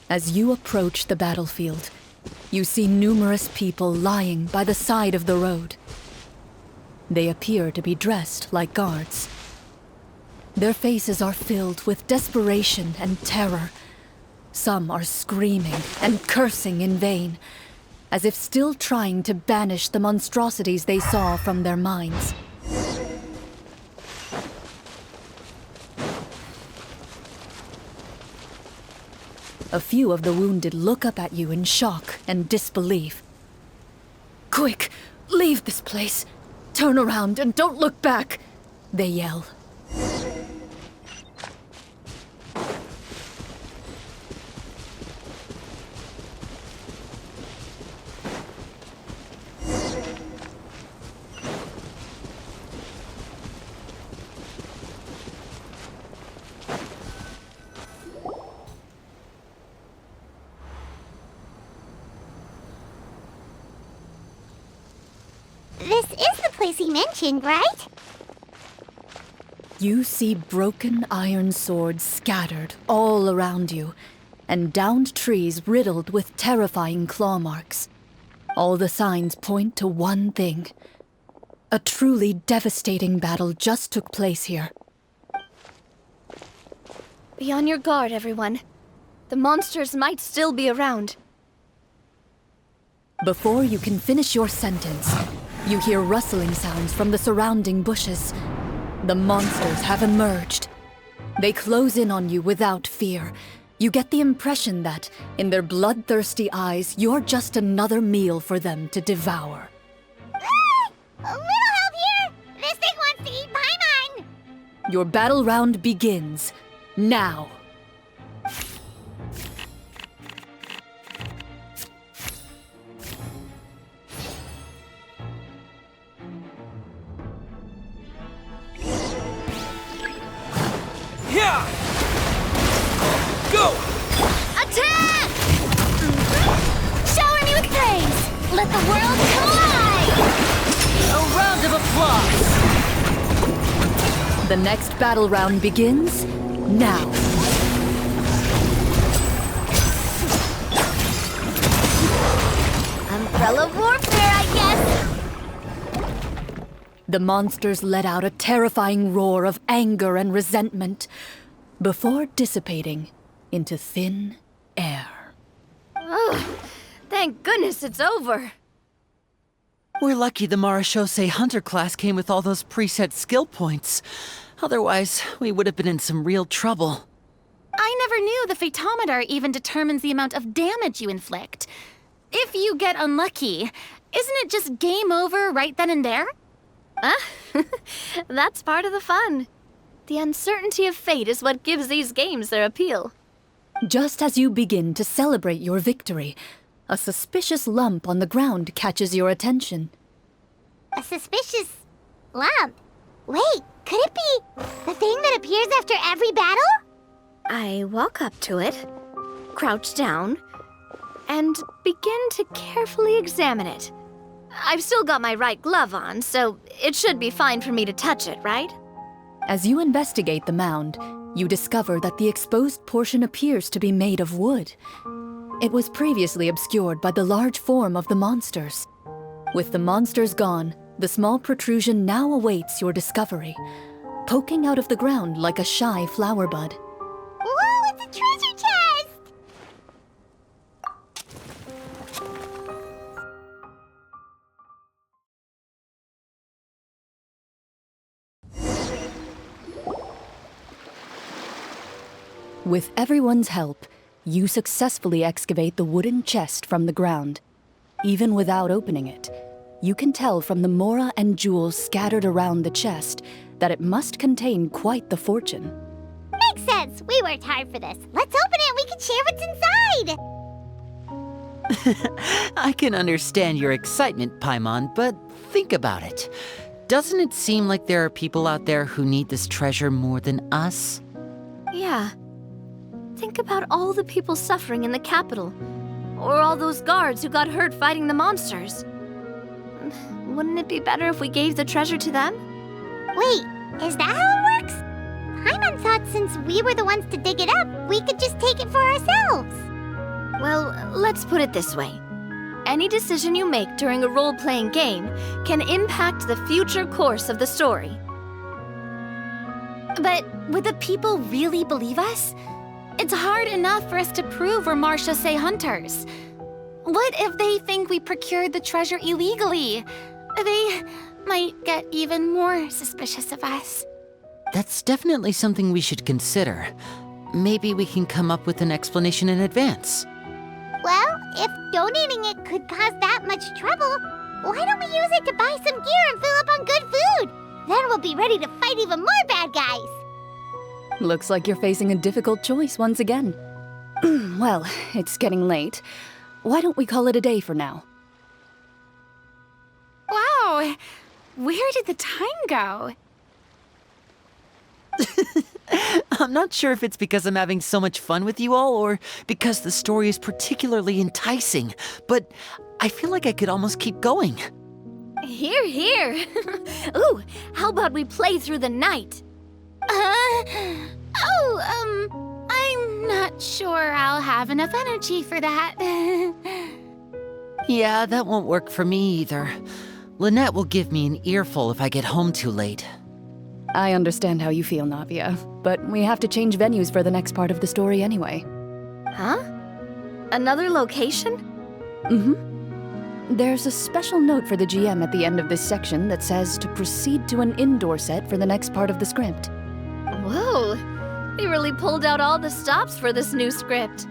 As you approach the battlefield, you see numerous people lying by the side of the road. They appear to be dressed like guards. Their faces are filled with desperation and terror. Some are screaming and cursing in vain, as if still trying to banish the monstrosities they saw from their minds. A few of the wounded look up at you in shock and disbelief. Quick, leave this place. Turn around and don't look back, they yell. This is the place he mentioned, right? You see broken iron swords scattered all around you, and downed trees riddled with terrifying claw marks. All the signs point to one thing. A truly devastating battle just took place here. Be on your guard, everyone. The monsters might still be around. Before you can finish your sentence, you hear rustling sounds from the surrounding bushes. The monsters have emerged. They close in on you without fear. You get the impression that, in their bloodthirsty eyes, you're just another meal for them to devour. A little help here! This thing wants to eat Paimon! Your battle round begins now. Yeah! Go! Attack! Shower me with praise! Let the world come alive! A round of applause! The next battle round begins now. Umbrella warfare, I guess! The monsters let out a terrifying roar of anger and resentment before dissipating into thin air. Oh, thank goodness it's over. We're lucky the Marashose Hunter class came with all those preset skill points. Otherwise, we would have been in some real trouble. I never knew the Fatometer even determines the amount of damage you inflict. If you get unlucky, isn't it just game over right then and there? That's part of the fun. The uncertainty of fate is what gives these games their appeal. Just as you begin to celebrate your victory, a suspicious lump on the ground catches your attention. A suspicious lump. Wait, could it be the thing that appears after every battle? I walk up to it, crouch down, and begin to carefully examine it. I've still got my right glove on, so it should be fine for me to touch it, right? As you investigate the mound, you discover that the exposed portion appears to be made of wood. It was previously obscured by the large form of the monsters. With the monsters gone, the small protrusion now awaits your discovery, poking out of the ground like a shy flower bud. Whoa, it's a treasure chest! With everyone's help, you successfully excavate the wooden chest from the ground. Even without opening it, you can tell from the mora and jewels scattered around the chest that it must contain quite the fortune. Makes sense. We worked hard for this. Let's open it. We can share what's inside. I can understand your excitement, Paimon, but think about it. Doesn't it seem like there are people out there who need this treasure more than us? Yeah. Think about all the people suffering in the capital, or all those guards who got hurt fighting the monsters. Wouldn't it be better if we gave the treasure to them? Wait, is that how it works? Paimon thought since we were the ones to dig it up, we could just take it for ourselves. Well, let's put it this way. Any decision you make during a role-playing game can impact the future course of the story. But would the people really believe us? It's hard enough for us to prove we're Marashose hunters. What if they think we procured the treasure illegally? They might get even more suspicious of us. That's definitely something we should consider. Maybe we can come up with an explanation in advance. Well, if donating it could cause that much trouble, why don't we use it to buy some gear and fill up on good food? Then we'll be ready to fight even more bad guys. Looks like you're facing a difficult choice once again. Well, it's getting late. Why don't we call it a day for now? Wow, where did the time go? I'm not sure if it's because I'm having so much fun with you all or because the story is particularly enticing, but I feel like I could almost keep going. Here, here. Ooh, how about we play through the night? I'm not sure I'll have enough energy for that. Yeah, that won't work for me either. Lynette will give me an earful if I get home too late. I understand how you feel, Navia, but we have to change venues for the next part of the story anyway. Huh? Another location? There's a special note for the GM at the end of this section that says to proceed to an indoor set for the next part of the script. Whoa! They really pulled out all the stops for this new script.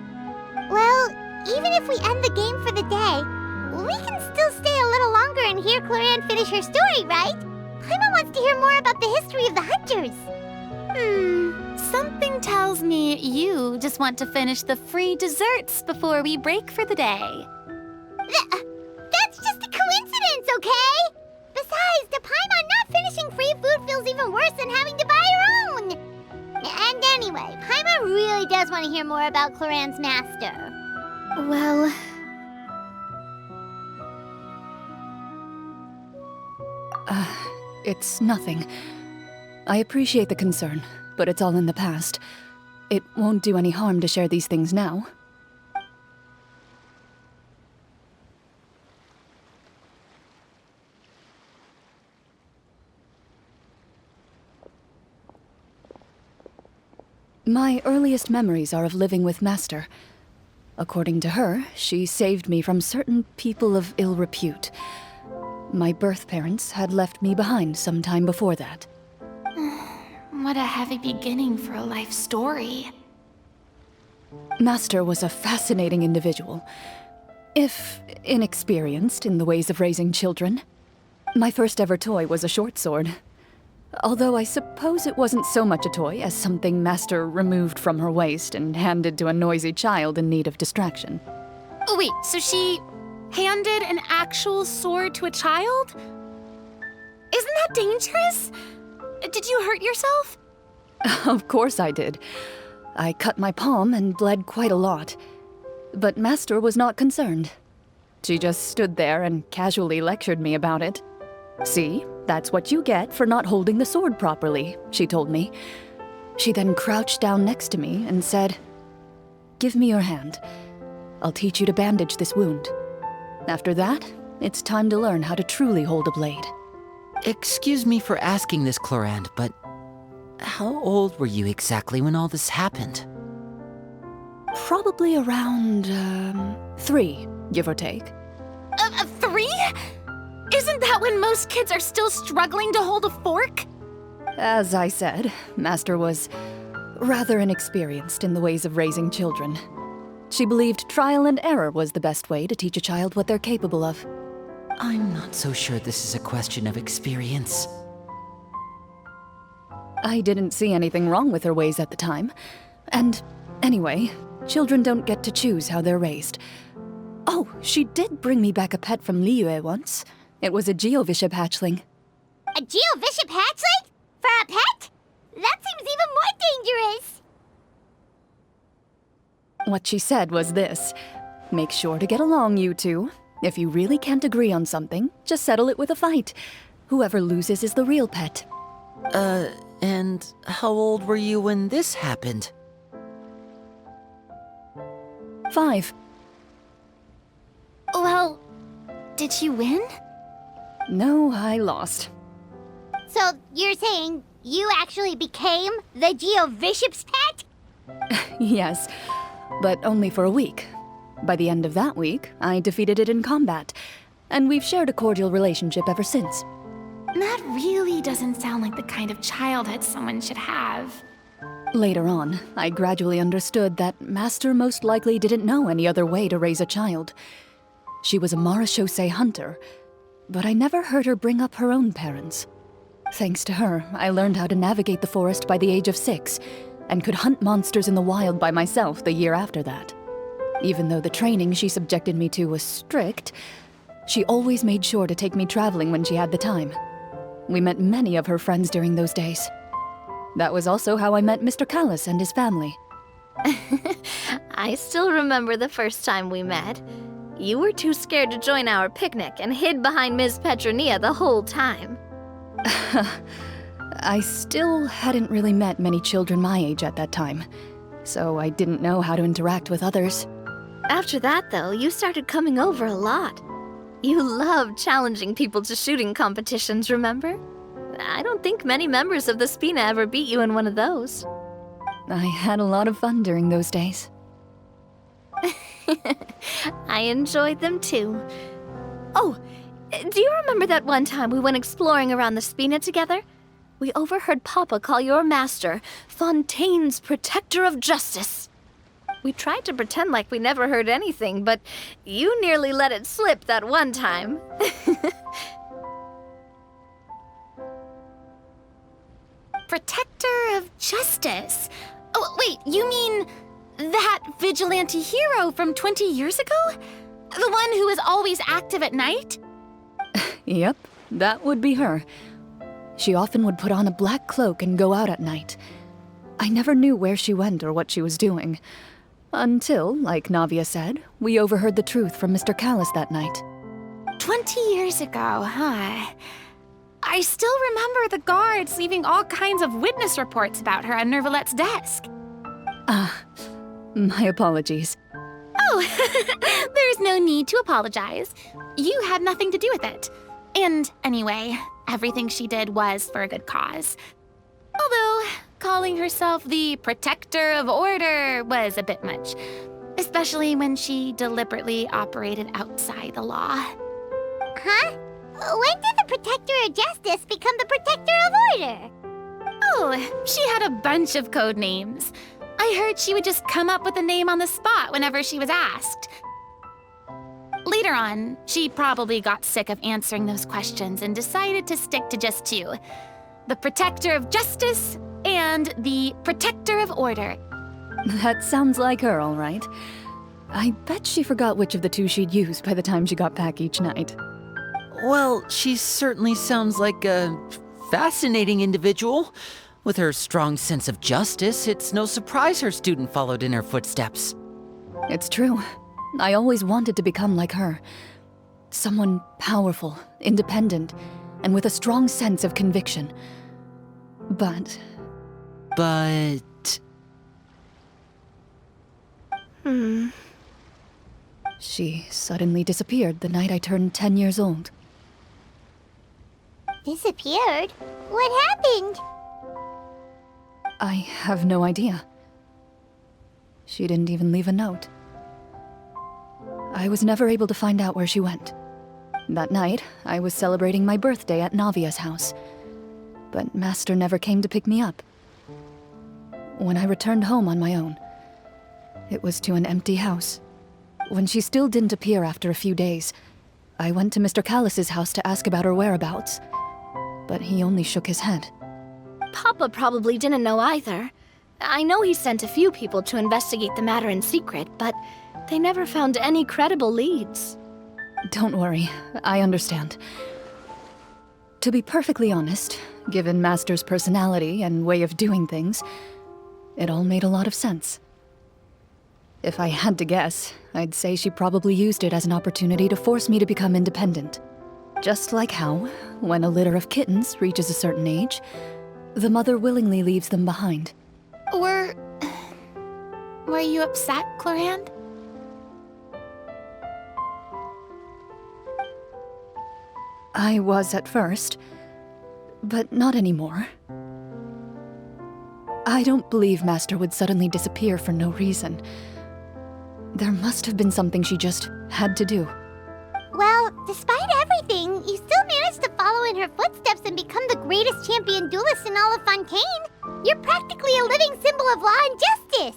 Well, even if we end the game for the day, we can still stay a little longer and hear Clorinde finish her story, right? Paimon wants to hear more about the history of the Hunters. Something tells me you just want to finish the free desserts before we break for the day. That's just a coincidence, okay? Besides, to Paimon, not finishing free food feels even worse than having to buy her own. And anyway, Paimon really does want to hear more about Clorinde's master. Well... It's nothing. I appreciate the concern, but it's all in the past. It won't do any harm to share these things now. My earliest memories are of living with Master. According to her, she saved me from certain people of ill repute. My birth parents had left me behind some time before that. What a heavy beginning for a life story. Master was a fascinating individual, if inexperienced in the ways of raising children. My first ever toy was a short sword. Although I suppose it wasn't so much a toy as something Master removed from her waist and handed to a noisy child in need of distraction. Oh wait, so she handed an actual sword to a child? Isn't that dangerous? Did you hurt yourself? Of course I did. I cut my palm and bled quite a lot. But Master was not concerned. She just stood there and casually lectured me about it. "See, that's what you get for not holding the sword properly," she told me. She then crouched down next to me and said, "Give me your hand. I'll teach you to bandage this wound. After that, it's time to learn how to truly hold a blade." Excuse me for asking this, Clorinde, but how old were you exactly when all this happened? Probably around, 3, give or take. 3? Isn't that when most kids are still struggling to hold a fork? As I said, Master was rather inexperienced in the ways of raising children. She believed trial and error was the best way to teach a child what they're capable of. I'm not so sure this is a question of experience. I didn't see anything wrong with her ways at the time. And anyway, children don't get to choose how they're raised. Oh, she did bring me back a pet from Liyue once. It was a Geovishap hatchling. A Geovishap hatchling? For a pet? That seems even more dangerous. What she said was this: "Make sure to get along, you two. If you really can't agree on something, just settle it with a fight. Whoever loses is the real pet." And how old were you when this happened? 5. Well, did she win? No, I lost. So you're saying you actually became the Geovishap's pet? Yes, but only for a week. By the end of that week, I defeated it in combat, and we've shared a cordial relationship ever since. That really doesn't sound like the kind of childhood someone should have. Later on, I gradually understood that Master most likely didn't know any other way to raise a child. She was a marechaussee hunter, but I never heard her bring up her own parents. Thanks to her, I learned how to navigate the forest by the age of 6, and could hunt monsters in the wild by myself the year after that. Even though the training she subjected me to was strict, she always made sure to take me traveling when she had the time. We met many of her friends during those days. That was also how I met Mr. Callis and his family. I still remember the first time we met. You were too scared to join our picnic and hid behind Ms. Petronia the whole time. I still hadn't really met many children my age at that time, so I didn't know how to interact with others. After that, though, you started coming over a lot. You love challenging people to shooting competitions, remember? I don't think many members of the Spina ever beat you in one of those. I had a lot of fun during those days. I enjoyed them too. Oh, do you remember that one time we went exploring around the Spina together? We overheard Papa call your master Fontaine's Protector of Justice. We tried to pretend like we never heard anything, but you nearly let it slip that one time. Protector of Justice. Oh, wait, you mean that vigilante hero from 20 years ago? The one who is always active at night? Yep, that would be her. She often would put on a black cloak and go out at night. I never knew where she went or what she was doing. Until, like Navia said, we overheard the truth from Mr. Callis that night. 20 years ago, huh? I still remember the guards leaving all kinds of witness reports about her on Nervalette's desk. My apologies. Oh, there's no need to apologize. You had nothing to do with it. And anyway, everything she did was for a good cause. Although, calling herself the Protector of Order was a bit much. Especially when she deliberately operated outside the law. Huh? When did the Protector of Justice become the Protector of Order? Oh, she had a bunch of code names. I heard she would just come up with a name on the spot whenever she was asked. Later on, she probably got sick of answering those questions and decided to stick to just two. The Protector of Justice and the Protector of Order. That sounds like her, all right. I bet she forgot which of the two she'd use by the time she got back each night. Well, she certainly sounds like a fascinating individual. With her strong sense of justice, it's no surprise her student followed in her footsteps. It's true. I always wanted to become like her. Someone powerful, independent, and with a strong sense of conviction. But... She suddenly disappeared the night I turned 10 years old. Disappeared? What happened? I have no idea. She didn't even leave a note. I was never able to find out where she went. That night, I was celebrating my birthday at Navia's house, but Master never came to pick me up. When I returned home on my own, it was to an empty house. When she still didn't appear after a few days, I went to Mr. Callis's house to ask about her whereabouts, but he only shook his head. Papa probably didn't know either. I know he sent a few people to investigate the matter in secret, but they never found any credible leads. Don't worry, I understand. To be perfectly honest, given Master's personality and way of doing things, it all made a lot of sense. If I had to guess, I'd say she probably used it as an opportunity to force me to become independent. Just like how, when a litter of kittens reaches a certain age, the mother willingly leaves them behind. Were you upset, Clorinde? I was at first, but not anymore. I don't believe Master would suddenly disappear for no reason. There must have been something she just had to do. Well, despite everything, you still managed to follow in her footsteps and become the greatest champion duelist in all of Fontaine. You're practically a living symbol of law and justice.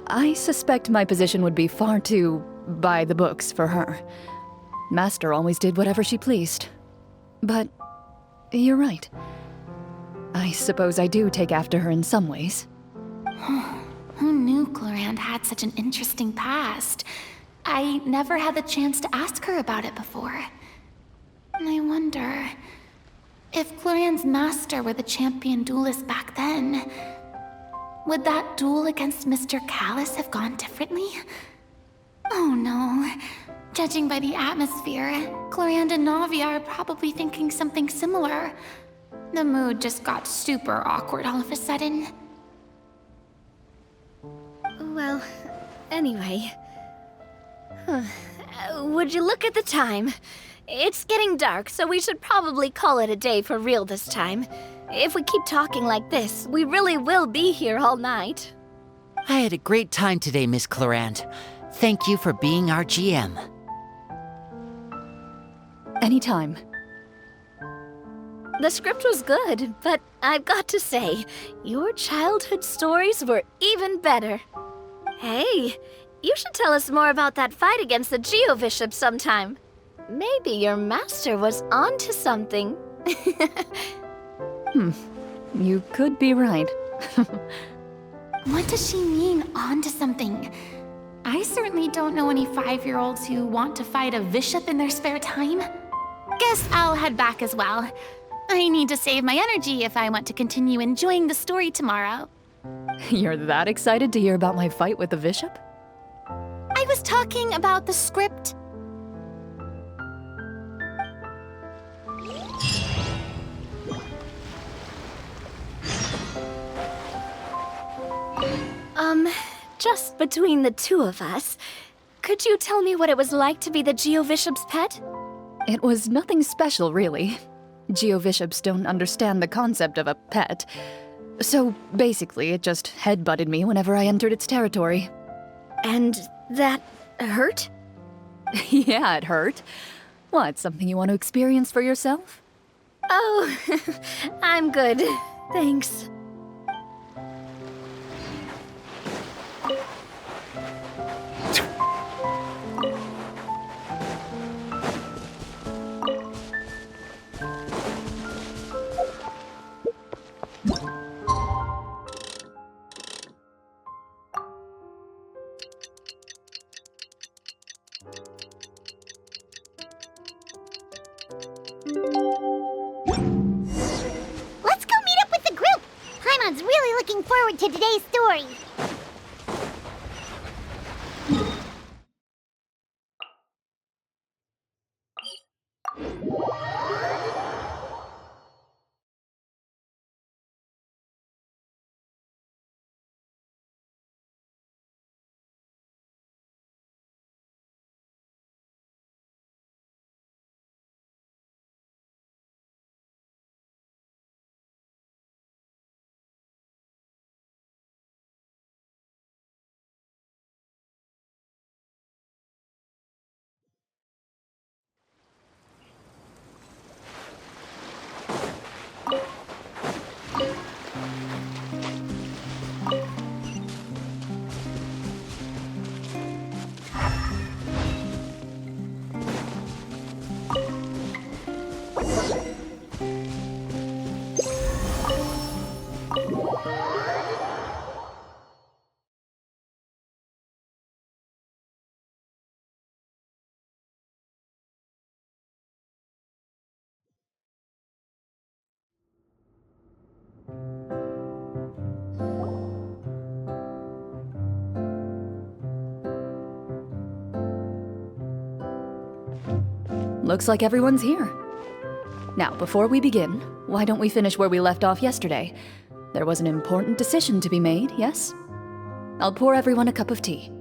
I suspect my position would be far too by the books for her. Master always did whatever she pleased. But you're right. I suppose I do take after her in some ways. Who knew Clorinde had such an interesting past? I never had the chance to ask her about it before. And I wonder... if Clorinde's master were the champion duelist back then, would that duel against Mr. Callis have gone differently? Oh no. Judging by the atmosphere, Clorinde and Navia are probably thinking something similar. The mood just got super awkward all of a sudden. Well, anyway... Would you look at the time? It's getting dark, so we should probably call it a day for real this time. If we keep talking like this, we really will be here all night. I had a great time today, Miss Clorinde. Thank you for being our GM. Anytime. The script was good, but I've got to say, your childhood stories were even better. Hey, you should tell us more about that fight against the Geo-Bishop sometime. Maybe your master was onto something. You could be right. What does she mean, onto something? I certainly don't know any 5-year-olds who want to fight a bishop in their spare time. Guess I'll head back as well. I need to save my energy if I want to continue enjoying the story tomorrow. You're that excited to hear about my fight with the bishop? I was talking about the script. Just between the two of us, could you tell me what it was like to be the Geo-Bishop's pet? It was nothing special, really. Geo-Bishops don't understand the concept of a pet. So basically, it just headbutted me whenever I entered its territory. And that hurt? Yeah, it hurt. What, something you want to experience for yourself? Oh, I'm good. Thanks. Let's go meet up with the group! Paimon's really looking forward to today's story. Looks like everyone's here. Now, before we begin, why don't we finish where we left off yesterday? There was an important decision to be made, yes? I'll pour everyone a cup of tea.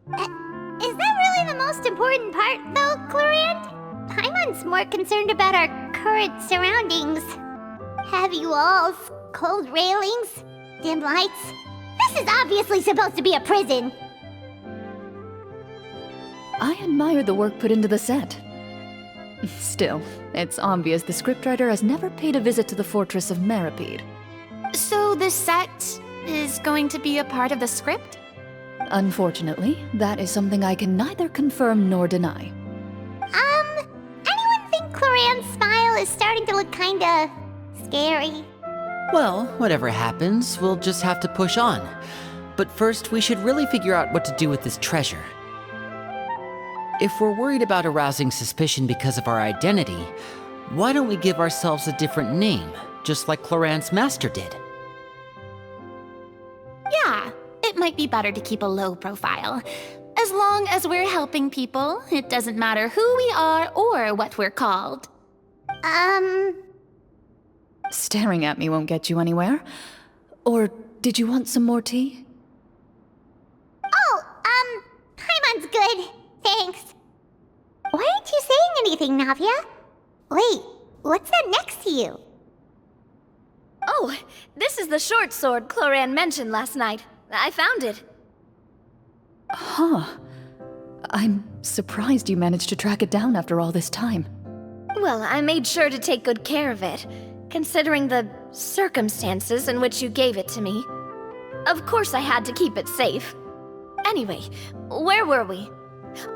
Is that really the most important part, though, Clorinde? Paimon's more concerned about our current surroundings. Heavy walls, cold railings, dim lights. This is obviously supposed to be a prison. I admire the work put into the set. Still, it's obvious the scriptwriter has never paid a visit to the fortress of Meripede. So the set is going to be a part of the script? Unfortunately, that is something I can neither confirm nor deny. Anyone think Clorinde's smile is starting to look kinda scary? Well, whatever happens, we'll just have to push on. But first, we should really figure out what to do with this treasure. If we're worried about arousing suspicion because of our identity, why don't we give ourselves a different name, just like Clorinde's master did? Yeah, it might be better to keep a low profile. As long as we're helping people, it doesn't matter who we are or what we're called. Staring at me won't get you anywhere. Or did you want some more tea? Oh, Paimon's good. Thanks. anything, Navia. Wait, what's that next to you? Oh, this is the short sword Clorinde mentioned last night. I found it. Huh. I'm surprised you managed to track it down after all this time. Well, I made sure to take good care of it, considering the circumstances in which you gave it to me. Of course I had to keep it safe. Anyway, where were we?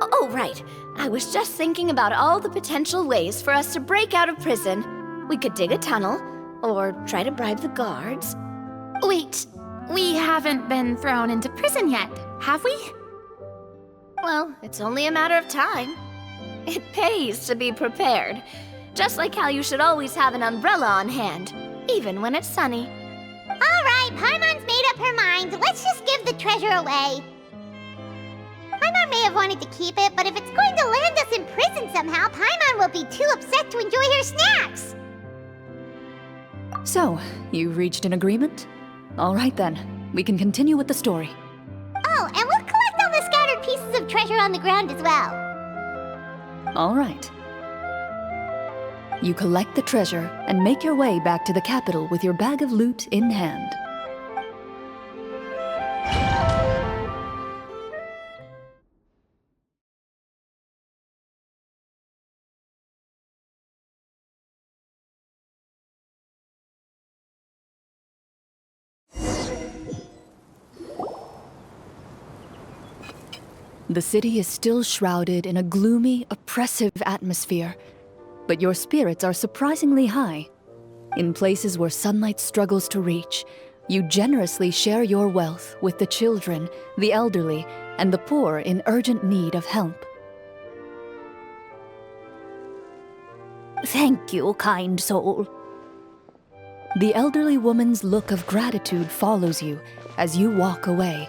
Oh, right. I was just thinking about all the potential ways for us to break out of prison. We could dig a tunnel, or try to bribe the guards. Wait, we haven't been thrown into prison yet, have we? Well, it's only a matter of time. It pays to be prepared. Just like how you should always have an umbrella on hand, even when it's sunny. All right, Paimon's made up her mind. Let's just give the treasure away. Paimon may have wanted to keep it, but if it's going to land us in prison somehow, Paimon will be too upset to enjoy her snacks. So, you reached an agreement? All right then, we can continue with the story. Oh, and we'll collect all the scattered pieces of treasure on the ground as well. All right. You collect the treasure and make your way back to the capital with your bag of loot in hand. The city is still shrouded in a gloomy, oppressive atmosphere, but your spirits are surprisingly high. In places where sunlight struggles to reach, you generously share your wealth with the children, the elderly, and the poor in urgent need of help. Thank you, kind soul. The elderly woman's look of gratitude follows you as you walk away,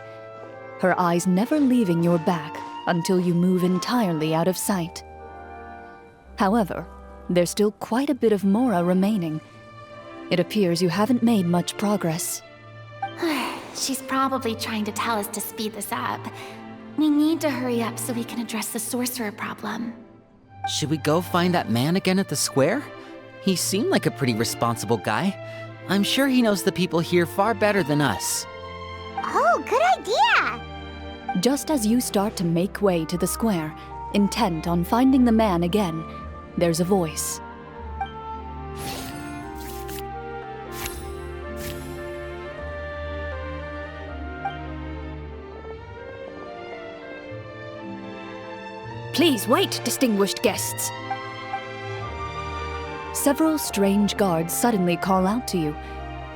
her eyes never leaving your back until you move entirely out of sight. However, there's still quite a bit of Mora remaining. It appears you haven't made much progress. She's probably trying to tell us to speed this up. We need to hurry up so we can address the sorcerer problem. Should we go find that man again at the square? He seemed like a pretty responsible guy. I'm sure he knows the people here far better than us. Oh, good idea! Just as you start to make way to the square, intent on finding the man again, there's a voice. Please wait, distinguished guests. Several strange guards suddenly call out to you.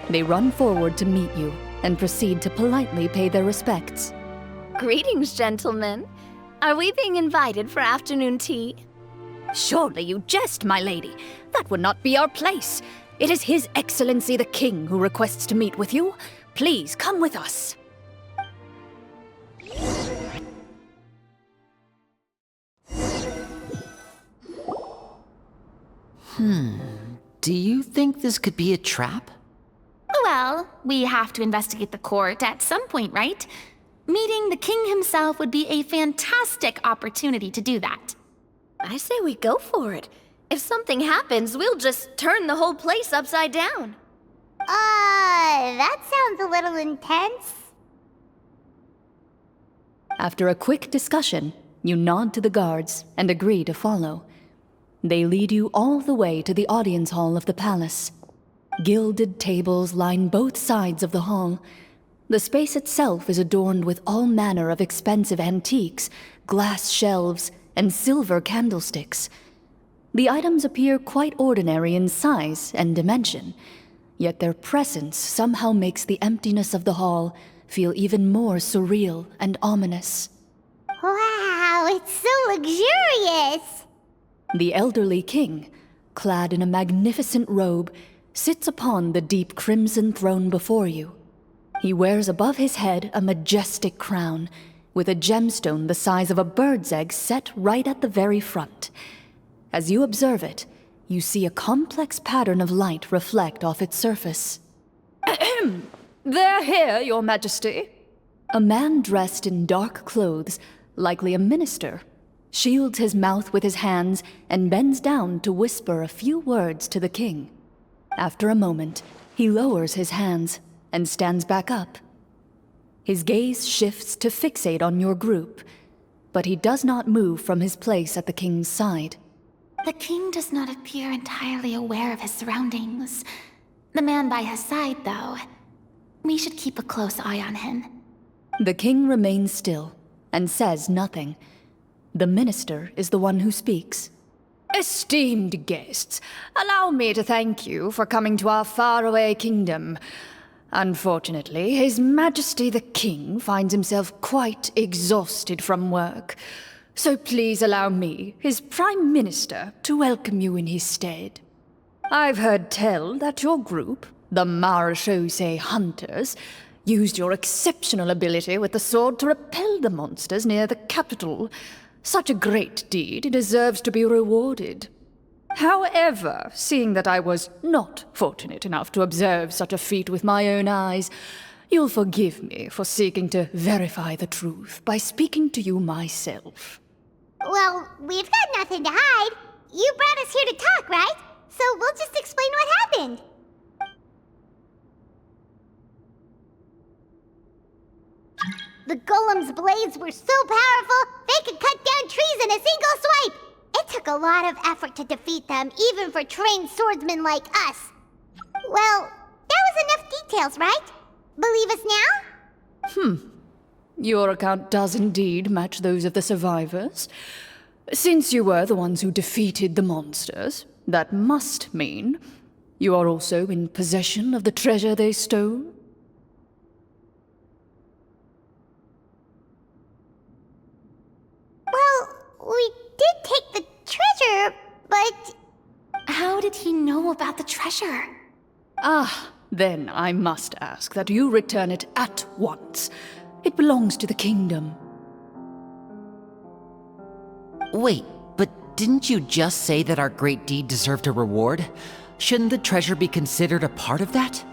They run forward to meet you and proceed to politely pay their respects. Greetings, gentlemen. Are we being invited for afternoon tea? Surely you jest, my lady. That would not be our place. It is His Excellency the King who requests to meet with you. Please come with us. Do you think this could be a trap? Well, we have to investigate the court at some point, right? Meeting the king himself would be a fantastic opportunity to do that. I say we go for it. If something happens, we'll just turn the whole place upside down. That sounds a little intense. After a quick discussion, you nod to the guards and agree to follow. They lead you all the way to the audience hall of the palace. Gilded tables line both sides of the hall. The space itself is adorned with all manner of expensive antiques, glass shelves, and silver candlesticks. The items appear quite ordinary in size and dimension, yet their presence somehow makes the emptiness of the hall feel even more surreal and ominous. Wow, it's so luxurious! The elderly king, clad in a magnificent robe, sits upon the deep crimson throne before you. He wears above his head a majestic crown, with a gemstone the size of a bird's egg set right at the very front. As you observe it, you see a complex pattern of light reflect off its surface. They're here, Your Majesty. A man dressed in dark clothes, likely a minister, shields his mouth with his hands, and bends down to whisper a few words to the king. After a moment, he lowers his hands and stands back up. His gaze shifts to fixate on your group, but he does not move from his place at the king's side. The king does not appear entirely aware of his surroundings. The man by his side, though. We should keep a close eye on him. The king remains still and says nothing. The minister is the one who speaks. Esteemed guests, allow me to thank you for coming to our faraway kingdom. Unfortunately, His Majesty the King finds himself quite exhausted from work. So please allow me, his Prime Minister, to welcome you in his stead. I've heard tell that your group, the Marechaussee Hunters, used your exceptional ability with the sword to repel the monsters near the capital. Such a great deed deserves to be rewarded. However, seeing that I was not fortunate enough to observe such a feat with my own eyes, you'll forgive me for seeking to verify the truth by speaking to you myself. Well, we've got nothing to hide. You brought us here to talk, right? So we'll just explain what happened. The golem's blades were so powerful, they could cut down trees in a single swipe. It took a lot of effort to defeat them, even for trained swordsmen like us. Well, that was enough details, right? Believe us now? Your account does indeed match those of the survivors. Since you were the ones who defeated the monsters, that must mean you are also in possession of the treasure they stole? Well, we did take the treasure, but... How did he know about the treasure? Then I must ask that you return it at once. It belongs to the kingdom. Wait, but didn't you just say that our great deed deserved a reward? Shouldn't the treasure be considered a part of that?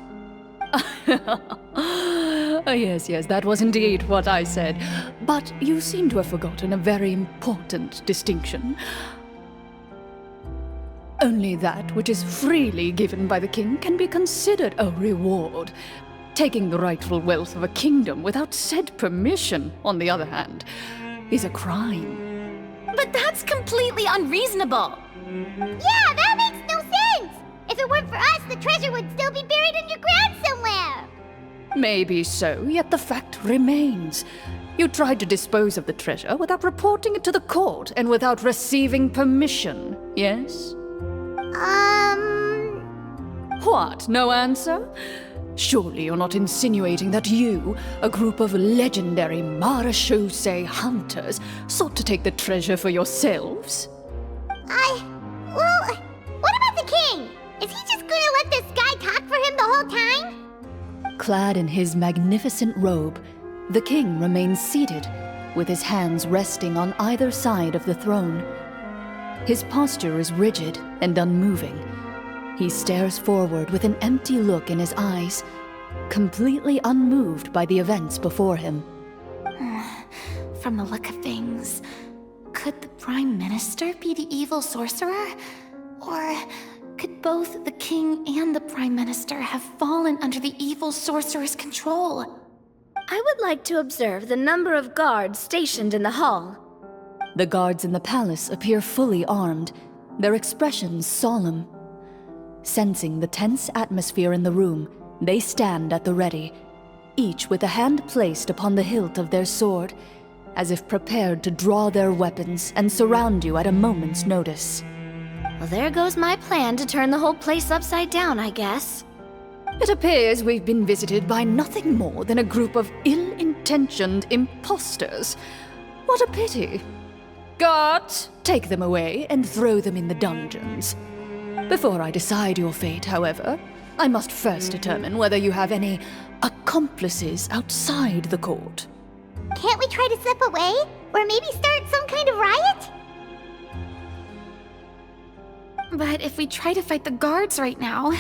Yes, that was indeed what I said. But you seem to have forgotten a very important distinction. Only that which is freely given by the king can be considered a reward. Taking the rightful wealth of a kingdom without said permission, on the other hand, is a crime. But that's completely unreasonable. Yeah, that makes no sense! If it weren't for us, the treasure would still be buried underground somewhere! Maybe so, yet the fact remains. You tried to dispose of the treasure without reporting it to the court and without receiving permission, yes? What, no answer? Surely you're not insinuating that you, a group of legendary Marechaussee hunters, sought to take the treasure for yourselves? Well, what about the king? Is he just gonna let this guy talk for him the whole time? Clad in his magnificent robe, the king remains seated, with his hands resting on either side of the throne. His posture is rigid and unmoving. He stares forward with an empty look in his eyes, completely unmoved by the events before him. From the look of things, could the Prime Minister be the evil sorcerer? Or could both the King and the Prime Minister have fallen under the evil sorcerer's control? I would like to observe the number of guards stationed in the hall. The guards in the palace appear fully armed, their expressions solemn. Sensing the tense atmosphere in the room, they stand at the ready, each with a hand placed upon the hilt of their sword, as if prepared to draw their weapons and surround you at a moment's notice. Well, there goes my plan to turn the whole place upside down, I guess. It appears we've been visited by nothing more than a group of ill-intentioned imposters. What a pity. Guards, take them away and throw them in the dungeons. Before I decide your fate, however, I must first determine whether you have any accomplices outside the court. Can't we try to slip away? Or maybe start some kind of riot? But if we try to fight the guards right now...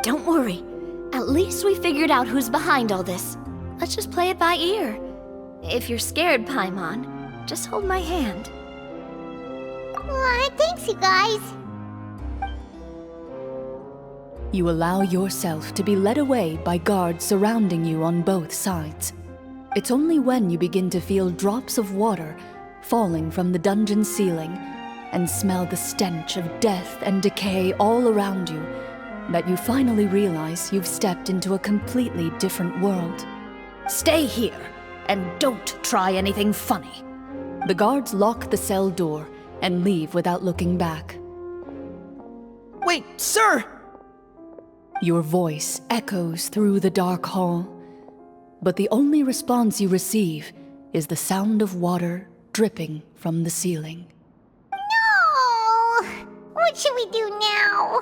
Don't worry. At least we figured out who's behind all this. Let's just play it by ear. If you're scared, Paimon, just hold my hand. Thanks, you guys. You allow yourself to be led away by guards surrounding you on both sides. It's only when you begin to feel drops of water falling from the dungeon ceiling and smell the stench of death and decay all around you that you finally realize you've stepped into a completely different world. Stay here, and don't try anything funny. The guards lock the cell door and leave without looking back. Wait, sir! Your voice echoes through the dark hall, but the only response you receive is the sound of water dripping from the ceiling. No! What should we do now?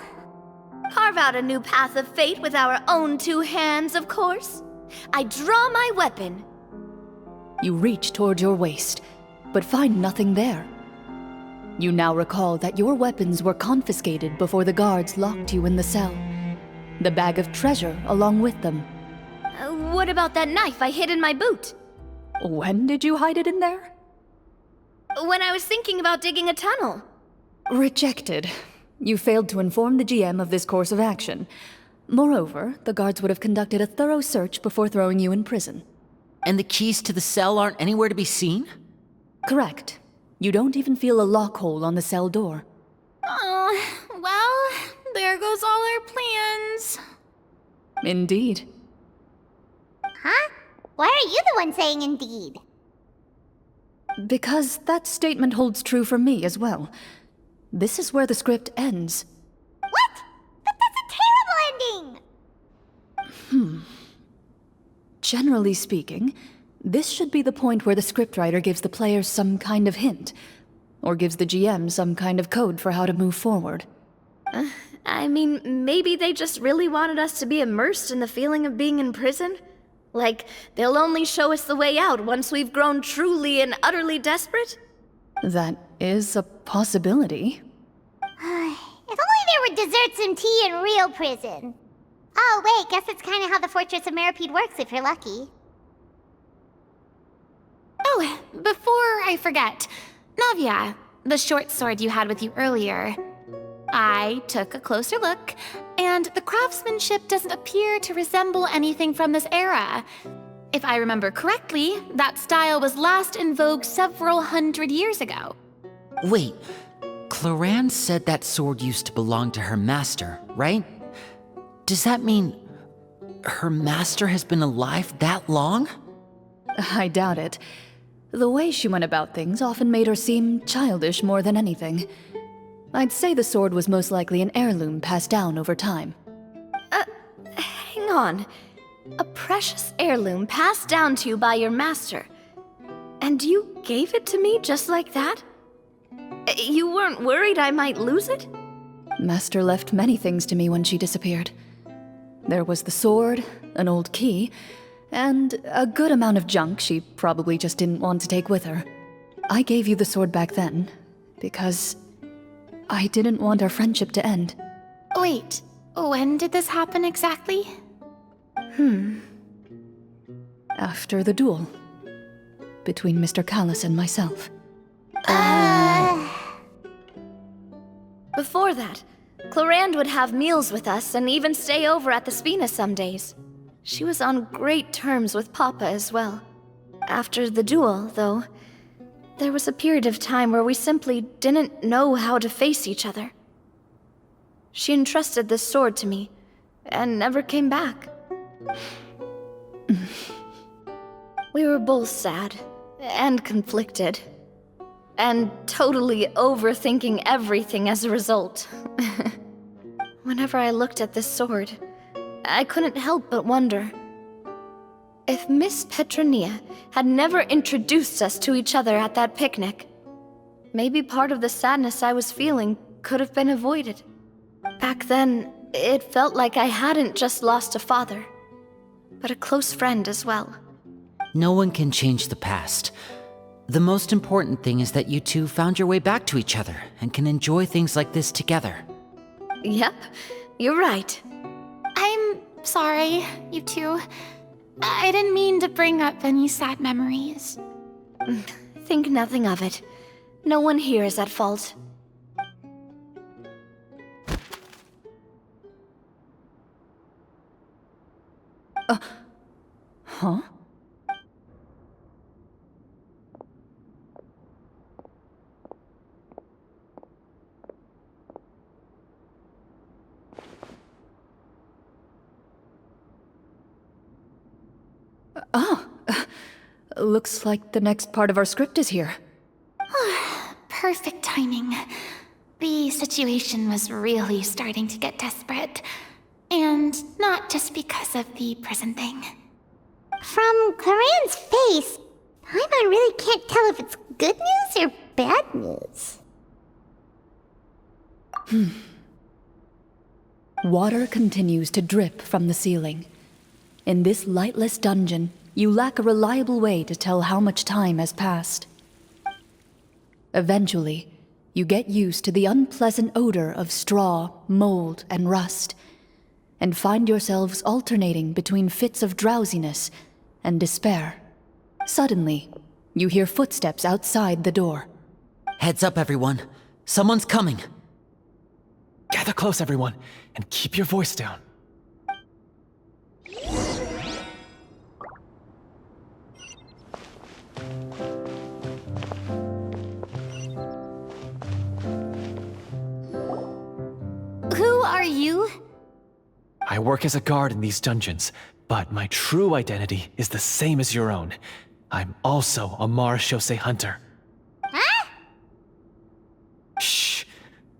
Carve out a new path of fate with our own two hands, of course. I draw my weapon. You reach toward your waist, but find nothing there. You now recall that your weapons were confiscated before the guards locked you in the cell. The bag of treasure along with them. What about that knife I hid in my boot? When did you hide it in there? When I was thinking about digging a tunnel. Rejected. You failed to inform the GM of this course of action. Moreover, the guards would have conducted a thorough search before throwing you in prison. And the keys to the cell aren't anywhere to be seen? Correct. You don't even feel a lock hole on the cell door. Oh, well, there goes all our plans. Indeed. Huh? Why are you the one saying indeed? Because that statement holds true for me as well. This is where the script ends. What? But that's a terrible ending! Generally speaking, this should be the point where the scriptwriter gives the players some kind of hint, or gives the GM some kind of code for how to move forward. I mean, maybe they just really wanted us to be immersed in the feeling of being in prison? Like, they'll only show us the way out once we've grown truly and utterly desperate? That is a possibility. If only there were desserts and tea in real prison. Oh, wait, guess it's kind of how the Fortress of Meripede works if you're lucky. Oh, before I forget, Navia, the short sword you had with you earlier. I took a closer look, and the craftsmanship doesn't appear to resemble anything from this era. If I remember correctly, that style was last in vogue several hundred years ago. Wait, Clorinde said that sword used to belong to her master, right? Does that mean her master has been alive that long? I doubt it. The way she went about things often made her seem childish more than anything. I'd say the sword was most likely an heirloom passed down over time. Hang on. A precious heirloom passed down to you by your master. And you gave it to me just like that? You weren't worried I might lose it? Master left many things to me when she disappeared. There was the sword, an old key, and a good amount of junk she probably just didn't want to take with her. I gave you the sword back then, because I didn't want our friendship to end. Wait, when did this happen exactly? After the duel. Between Mr. Callis and myself. Before that, Clorinde would have meals with us and even stay over at the Spina some days. She was on great terms with Papa as well. After the duel, though, there was a period of time where we simply didn't know how to face each other. She entrusted this sword to me, and never came back. We were both sad, and conflicted, and totally overthinking everything as a result. Whenever I looked at this sword, I couldn't help but wonder if Miss Petronia had never introduced us to each other at that picnic. Maybe part of the sadness I was feeling could have been avoided. Back then, it felt like I hadn't just lost a father, but a close friend as well. No one can change the past. The most important thing is that you two found your way back to each other and can enjoy things like this together. Yep, you're right. I'm sorry, you two. I didn't mean to bring up any sad memories. Think nothing of it. No one here is at fault. Huh? Looks like the next part of our script is here. Perfect timing. The situation was really starting to get desperate. And not just because of the prison thing. From Clorinde's face, I really can't tell if it's good news or bad news. Water continues to drip from the ceiling. In this lightless dungeon, you lack a reliable way to tell how much time has passed. Eventually, you get used to the unpleasant odor of straw, mold, and rust, and find yourselves alternating between fits of drowsiness and despair. Suddenly, you hear footsteps outside the door. Heads up, everyone. Someone's coming. Gather close, everyone, and keep your voice down. Who are you? I work as a guard in these dungeons, but my true identity is the same as your own. I'm also a Marashose hunter. Huh? Shh.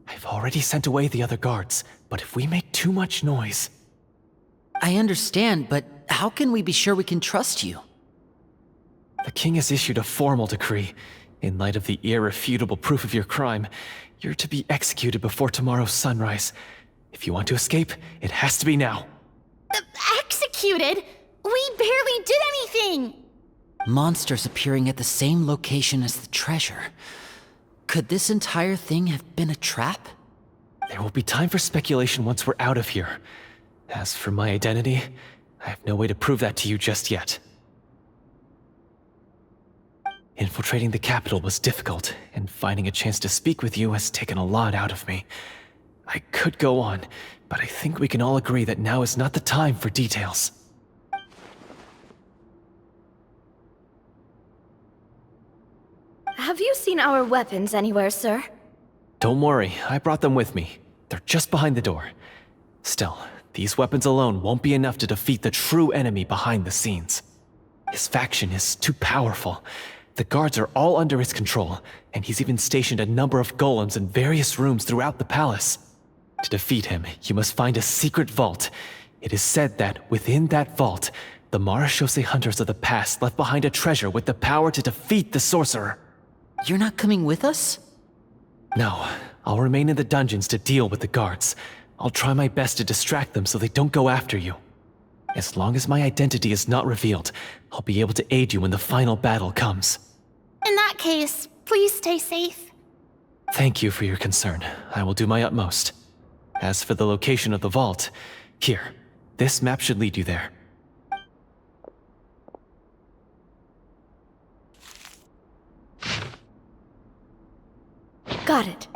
I've already sent away the other guards, but if we make too much noise... I understand, but how can we be sure we can trust you? The king has issued a formal decree. In light of the irrefutable proof of your crime, you're to be executed before tomorrow's sunrise. If you want to escape, it has to be now. Executed? We barely did anything! Monsters appearing at the same location as the treasure. Could this entire thing have been a trap? There will be time for speculation once we're out of here. As for my identity, I have no way to prove that to you just yet. Infiltrating the capital was difficult, and finding a chance to speak with you has taken a lot out of me. I could go on, but I think we can all agree that now is not the time for details. Have you seen our weapons anywhere, sir? Don't worry, I brought them with me. They're just behind the door. Still, these weapons alone won't be enough to defeat the true enemy behind the scenes. His faction is too powerful. The guards are all under his control, and he's even stationed a number of golems in various rooms throughout the palace. To defeat him, you must find a secret vault. It is said that within that vault, the Marashose hunters of the past left behind a treasure with the power to defeat the sorcerer. You're not coming with us? No, I'll remain in the dungeons to deal with the guards. I'll try my best to distract them so they don't go after you. As long as my identity is not revealed, I'll be able to aid you when the final battle comes. In that case, please stay safe. Thank you for your concern. I will do my utmost. As for the location of the vault, here, this map should lead you there. Got it.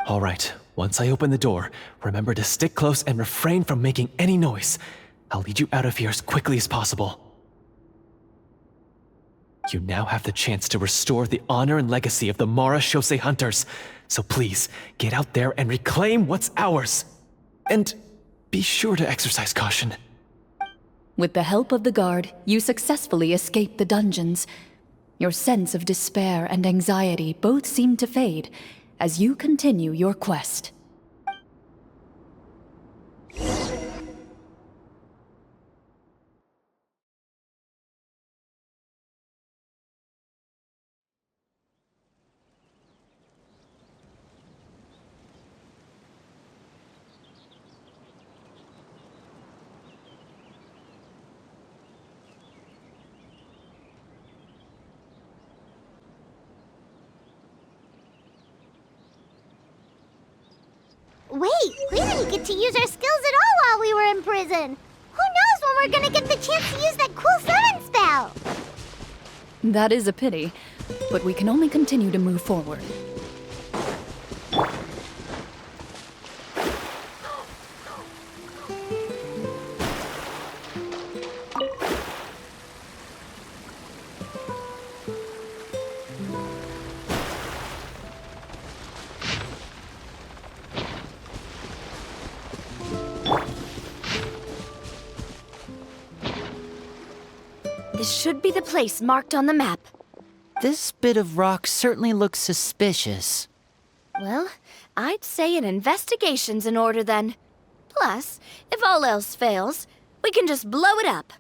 All right, once I open the door, remember to stick close and refrain from making any noise. I'll lead you out of here as quickly as possible. You now have the chance to restore the honor and legacy of the Marashose hunters. So please, get out there and reclaim what's ours. And be sure to exercise caution. With the help of the guard, you successfully escape the dungeons. Your sense of despair and anxiety both seem to fade as you continue your quest. Wait, we didn't get to use our skills at all while we were in prison. Who knows when we're gonna get the chance to use that cool summon spell? That is a pity, but we can only continue to move forward. This should be the place marked on the map. This bit of rock certainly looks suspicious. Well, I'd say an investigation's in order then. Plus, if all else fails, we can just blow it up.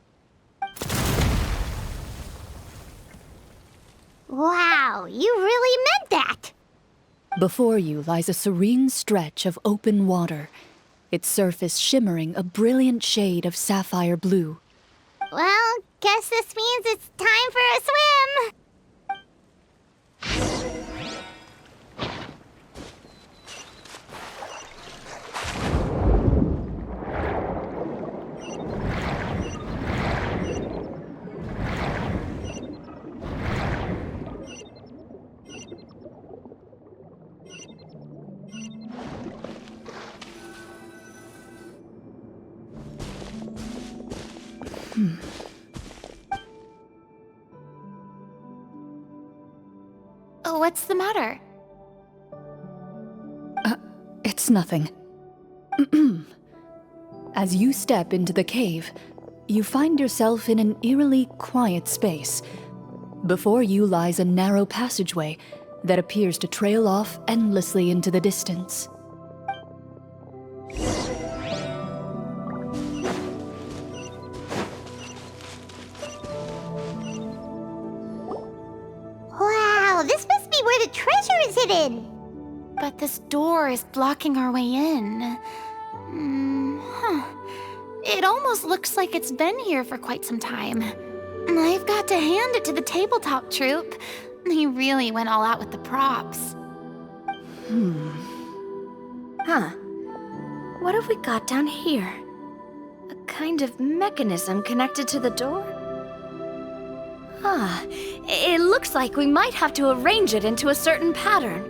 Wow, you really meant that! Before you lies a serene stretch of open water, its surface shimmering a brilliant shade of sapphire blue. Well, guess this means it's time for a swim! Oh, what's the matter? It's nothing. As you step into the cave, you find yourself in an eerily quiet space. Before you lies a narrow passageway that appears to trail off endlessly into the distance. Wow, this must be where the treasure is hidden! But this door is blocking our way in. It almost looks like it's been here for quite some time. I've got to hand it to the tabletop troupe. They really went all out with the props. Huh. What have we got down here? A kind of mechanism connected to the door? It looks like we might have to arrange it into a certain pattern.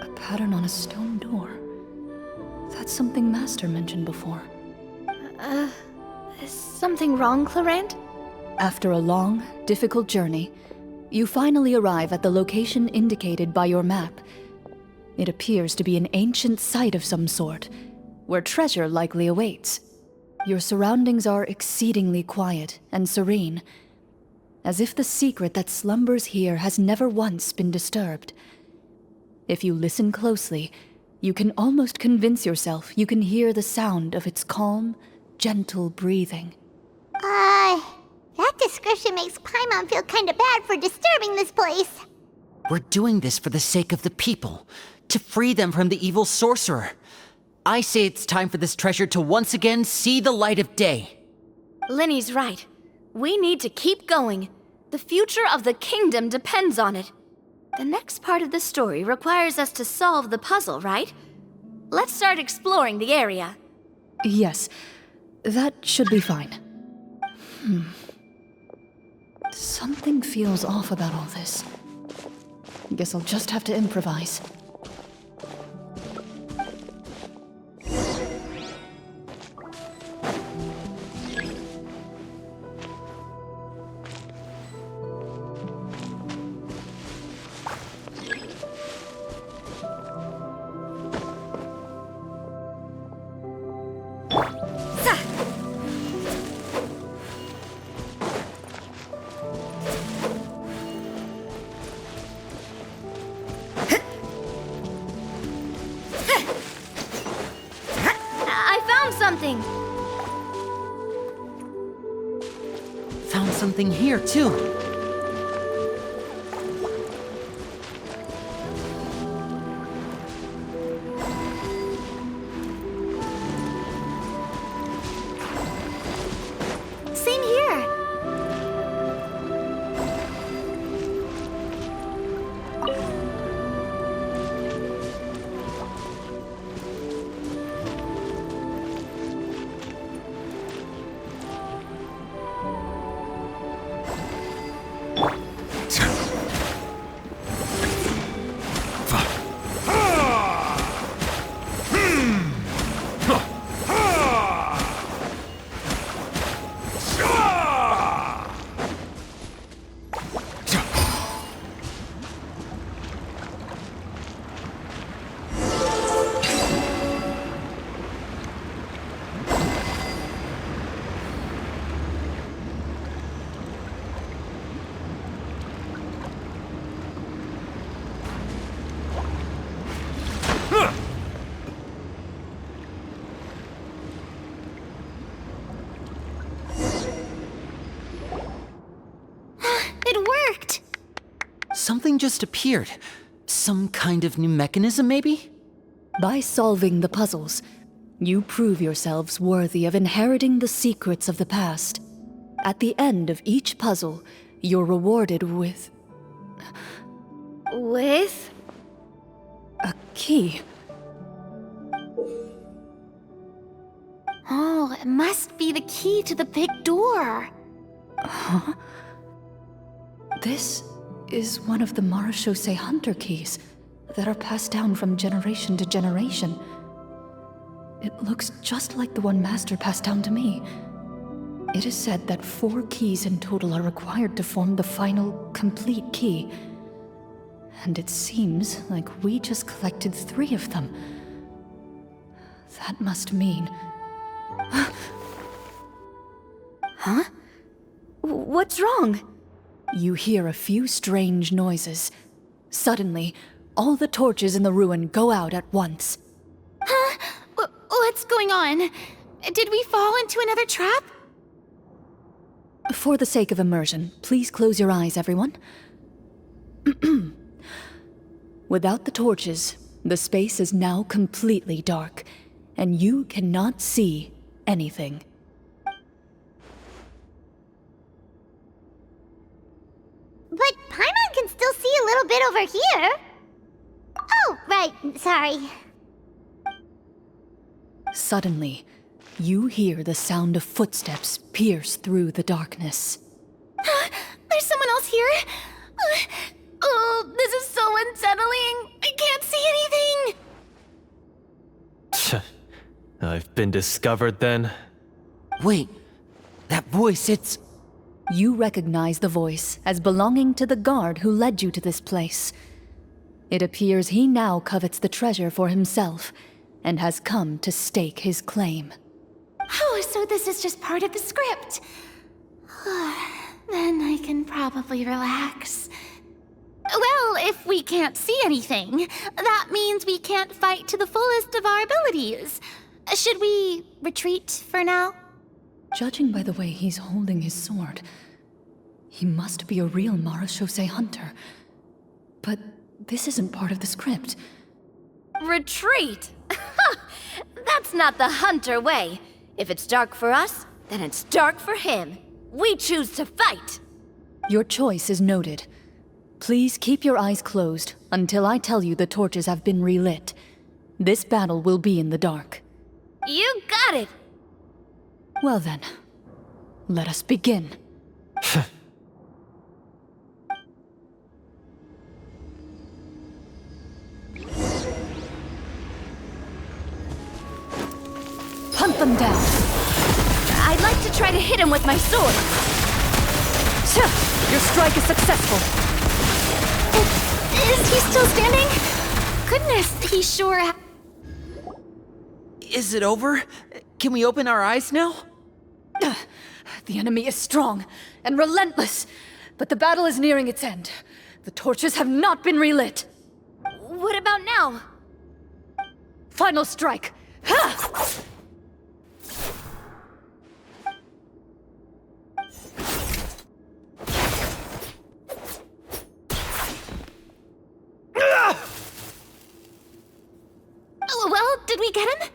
A pattern on a stone door. That's something Master mentioned before. Is something wrong, Clorinde? After a long, difficult journey, you finally arrive at the location indicated by your map. It appears to be an ancient site of some sort, where treasure likely awaits. Your surroundings are exceedingly quiet and serene, as if the secret that slumbers here has never once been disturbed. If you listen closely, you can almost convince yourself you can hear the sound of its calm, gentle breathing. That description makes Paimon feel kinda bad for disturbing this place. We're doing this for the sake of the people, to free them from the evil sorcerer. I say it's time for this treasure to once again see the light of day. Linny's right. We need to keep going. The future of the kingdom depends on it. The next part of the story requires us to solve the puzzle, right? Let's start exploring the area. Yes, that should be fine. Something feels off about all this. Guess I'll just have to improvise. Something. Found something here, too. Same here. something just appeared. Some kind of new mechanism, maybe? By solving the puzzles, you prove yourselves worthy of inheriting the secrets of the past. At the end of each puzzle, you're rewarded with With? a key. Oh, it must be the key to the big door. This is one of the Marechaussee Hunter keys that are passed down from generation to generation. It looks just like the one Master passed down to me. It is said that 4 keys in total are required to form the final, complete key. And it seems like we just collected 3 of them. That must mean... Huh? What's wrong? You hear a few strange noises. Suddenly, all the torches in the ruin go out at once. Huh? What's going on? Did we fall into another trap? For the sake of immersion, please close your eyes, everyone. Without the torches, the space is now completely dark, and you cannot see anything. But Paimon can still see a little bit over here. Oh, right, sorry. Suddenly, you hear the sound of footsteps pierce through the darkness. There's someone else here? Oh, this is so unsettling. I can't see anything. I've been discovered then. Wait, that voice, it's... You recognize the voice as belonging to the guard who led you to this place. It appears he now covets the treasure for himself, and has come to stake his claim. Oh, so this is just part of the script. Then I can probably relax. Well, if we can't see anything, that means we can't fight to the fullest of our abilities. Should we retreat for now? Judging by the way he's holding his sword, he must be a real Marechaussee hunter. But this isn't part of the script. Retreat? That's not the hunter way. If it's dark for us, then it's dark for him. We choose to fight. Your choice is noted. Please keep your eyes closed until I tell you the torches have been relit. This battle will be in the dark. You got it! Well then, let us begin. Hunt them down. I'd like to try to hit him with my sword. Your strike is successful. Is he still standing? Goodness, he sure... Is it over? Can we open our eyes now? The enemy is strong and relentless, but the battle is nearing its end. The torches have not been relit. What about now? Final strike. Ha! Well, did we get him?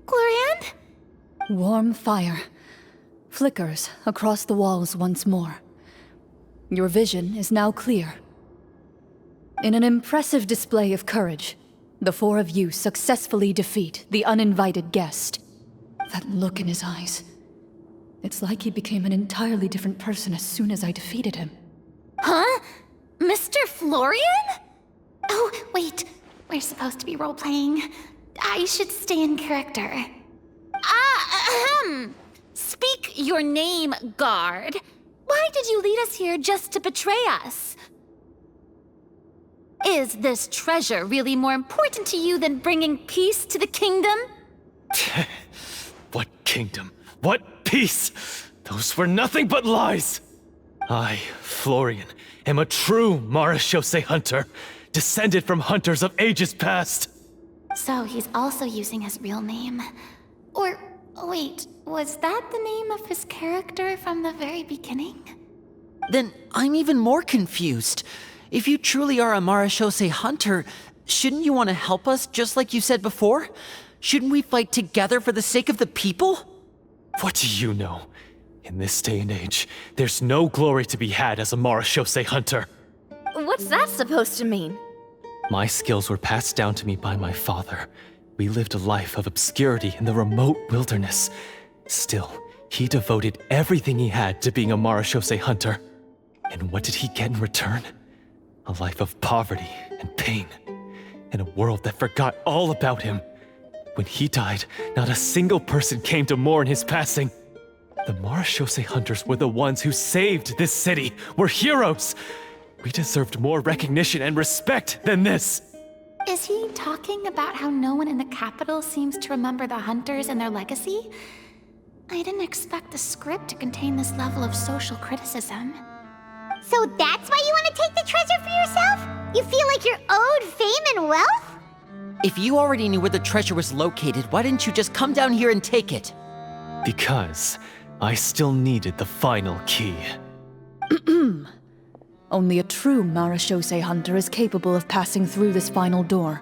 Clorinde? Warm fire flickers across the walls once more. Your vision is now clear. In an impressive display of courage, the 4 of you successfully defeat the uninvited guest. That look in his eyes. It's like he became an entirely different person as soon as I defeated him. Huh? Mr. Florian? Oh, wait. We're supposed to be role-playing. I should stay in character. Speak your name, guard. Why did you lead us here just to betray us? Is this treasure really more important to you than bringing peace to the kingdom? What kingdom? What peace? Those were nothing but lies! I, Florian, am a true Marechaussee hunter, descended from hunters of ages past. So he's also using his real name. Or, wait, was that the name of his character from the very beginning? Then I'm even more confused. If you truly are a Marashose hunter, shouldn't you want to help us just like you said before? Shouldn't we fight together for the sake of the people? What do you know? In this day and age, there's no glory to be had as a Marashose hunter. What's that supposed to mean? My skills were passed down to me by my father. We lived a life of obscurity in the remote wilderness. Still, he devoted everything he had to being a Marashose hunter. And what did he get in return? A life of poverty and pain. In a world that forgot all about him. When he died, not a single person came to mourn his passing. The Marashose hunters were the ones who saved this city. We're heroes. We deserved more recognition and respect than this. Is he talking about how no one in the capital seems to remember the hunters and their legacy? I didn't expect the script to contain this level of social criticism. So that's why you want to take the treasure for yourself? You feel like you're owed fame and wealth? If you already knew where the treasure was located, why didn't you just come down here and take it? Because I still needed the final key. Only a true Marashose hunter is capable of passing through this final door.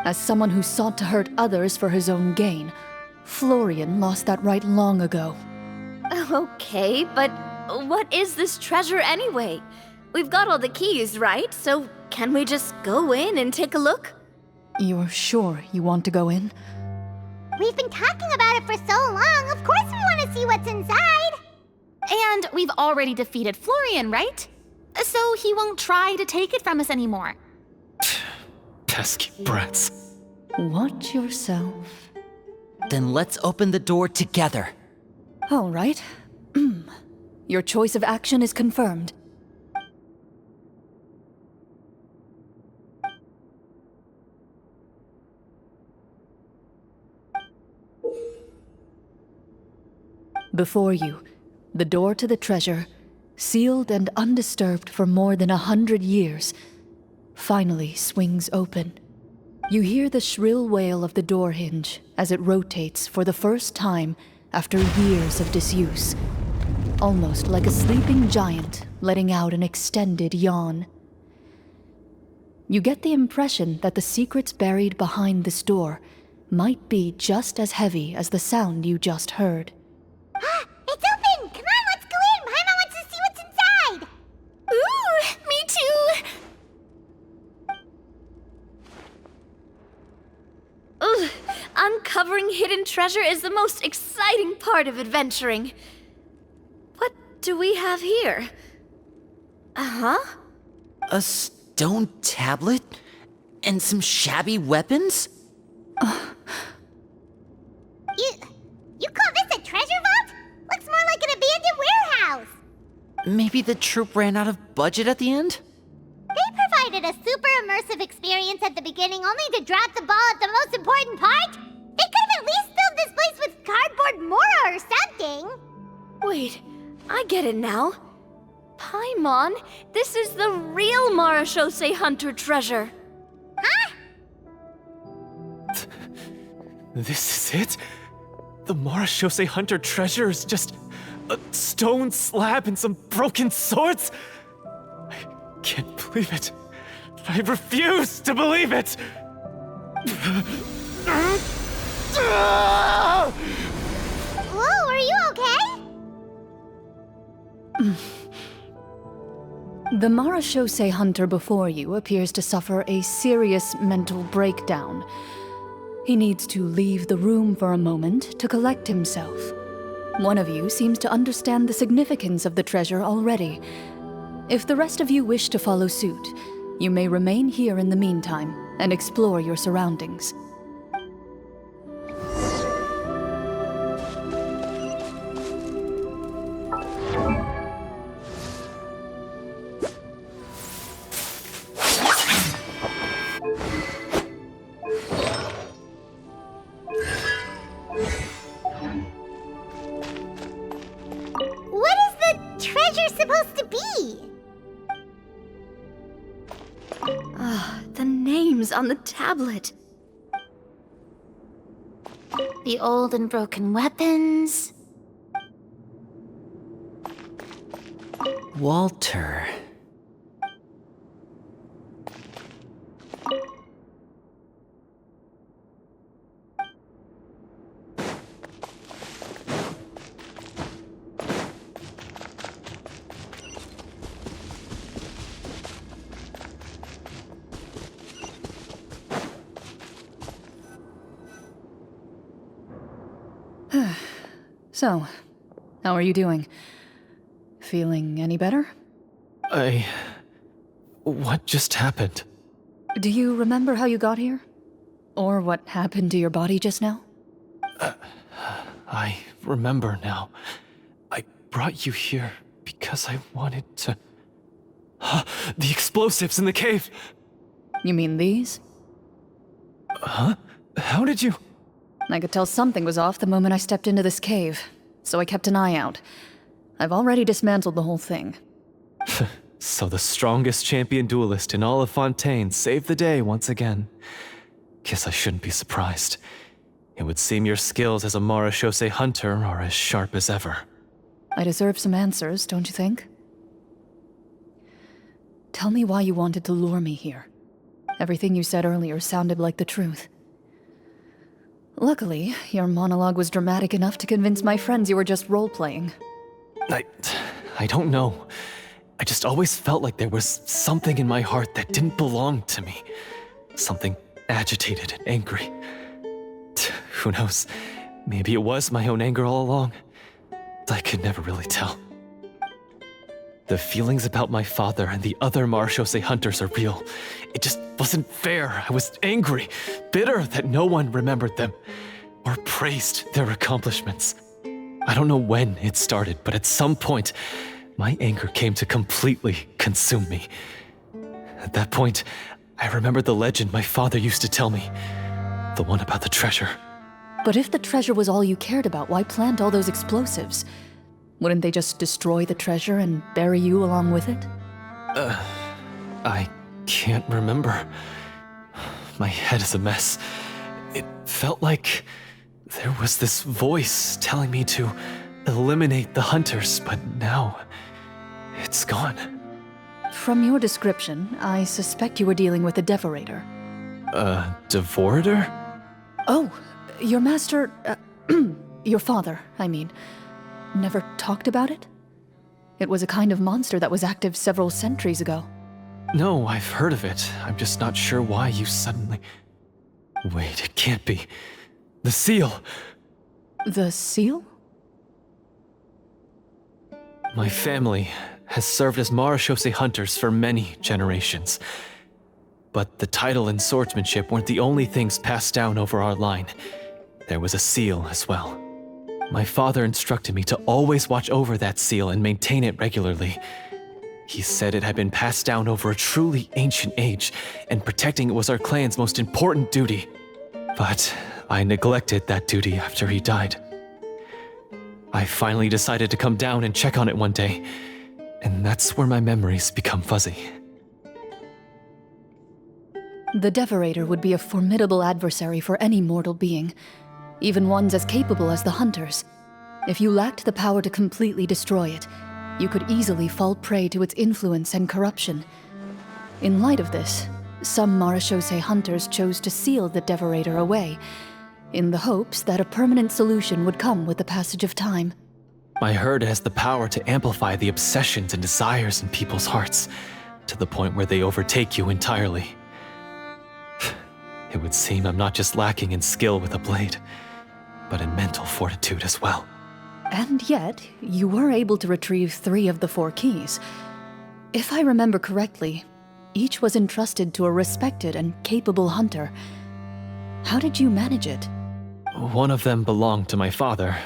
As someone who sought to hurt others for his own gain, Florian lost that right long ago. Okay, but what is this treasure anyway? We've got all the keys, right? So can we just go in and take a look? You're sure you want to go in? We've been talking about it for so long, of course we want to see what's inside. And we've already defeated Florian, right? So he won't try to take it from us anymore. Pesky brats. Watch yourself. Then let's open the door together. All right. Your choice of action is confirmed. Before you, the door to the treasure, sealed and undisturbed for more than 100 years, finally swings open. You hear the shrill wail of the door hinge as it rotates for the first time after years of disuse, almost like a sleeping giant letting out an extended yawn. You get the impression that the secrets buried behind this door might be just as heavy as the sound you just heard. It's open! Come on, let's go in! Paimon wants to see what's inside! Ooh, me too! Ugh, uncovering hidden treasure is the most exciting part of adventuring. What do we have here? Uh-huh. A stone tablet? And some shabby weapons? You call this a treasure vault? Looks more like an abandoned warehouse. Maybe the troupe ran out of budget at the end? They provided a super immersive experience at the beginning only to drop the ball at the most important part. They could have at least filled this place with cardboard mora or something. Wait, I get it now. Paimon, this is the real Marashose hunter treasure. Huh? This is it? The Marashose hunter treasure is just a stone slab and some broken swords? I can't believe it. I refuse to believe it! Whoa, are you okay? The Marashose hunter before you appears to suffer a serious mental breakdown. He needs to leave the room for a moment to collect himself. One of you seems to understand the significance of the treasure already. If the rest of you wish to follow suit, you may remain here in the meantime and explore your surroundings. What is the treasure supposed to be? The names on the tablet. The old and broken weapons. Walter. So, how are you doing? Feeling any better? What just happened? Do you remember how you got here? Or what happened to your body just now? I remember now. I brought you here because I wanted to... The explosives in the cave! You mean these? Huh? How did you... I could tell something was off the moment I stepped into this cave, so I kept an eye out. I've already dismantled the whole thing. So the strongest champion duelist in all of Fontaine saved the day once again. Guess I shouldn't be surprised. It would seem your skills as a Marechaussee hunter are as sharp as ever. I deserve some answers, don't you think? Tell me why you wanted to lure me here. Everything you said earlier sounded like the truth. Luckily, your monologue was dramatic enough to convince my friends you were just role-playing. I don't know. I just always felt like there was something in my heart that didn't belong to me. Something agitated and angry. Who knows? Maybe it was my own anger all along. I could never really tell. The feelings about my father and the other Marechaussee hunters are real. It just wasn't fair. I was angry, bitter that no one remembered them or praised their accomplishments. I don't know when it started, but at some point, my anger came to completely consume me. At that point, I remembered the legend my father used to tell me. The one about the treasure. But if the treasure was all you cared about, why plant all those explosives? Wouldn't they just destroy the treasure and bury you along with it? I can't remember. My head is a mess. It felt like there was this voice telling me to eliminate the hunters, but now it's gone. From your description, I suspect you were dealing with a devorator. Devorator? Oh, your master, your father, I mean, never talked about it? It was a kind of monster that was active several centuries ago. No, I've heard of it. I'm just not sure why you suddenly... Wait, it can't be. The seal! The seal? My family has served as Marechaussee hunters for many generations. But the title and swordsmanship weren't the only things passed down over our line. There was a seal as well. My father instructed me to always watch over that seal and maintain it regularly. He said it had been passed down over a truly ancient age, and protecting it was our clan's most important duty. But I neglected that duty after he died. I finally decided to come down and check on it one day, and that's where my memories become fuzzy. The Devorator would be a formidable adversary for any mortal being, even ones as capable as the Hunters. If you lacked the power to completely destroy it, you could easily fall prey to its influence and corruption. In light of this, some Marechaussee hunters chose to seal the Devorator away, in the hopes that a permanent solution would come with the passage of time. I heard it has the power to amplify the obsessions and desires in people's hearts, to the point where they overtake you entirely. It would seem I'm not just lacking in skill with a blade, but in mental fortitude as well. And yet, you were able to retrieve 3 of the 4 keys. If I remember correctly, each was entrusted to a respected and capable hunter. How did you manage it? One of them belonged to my father.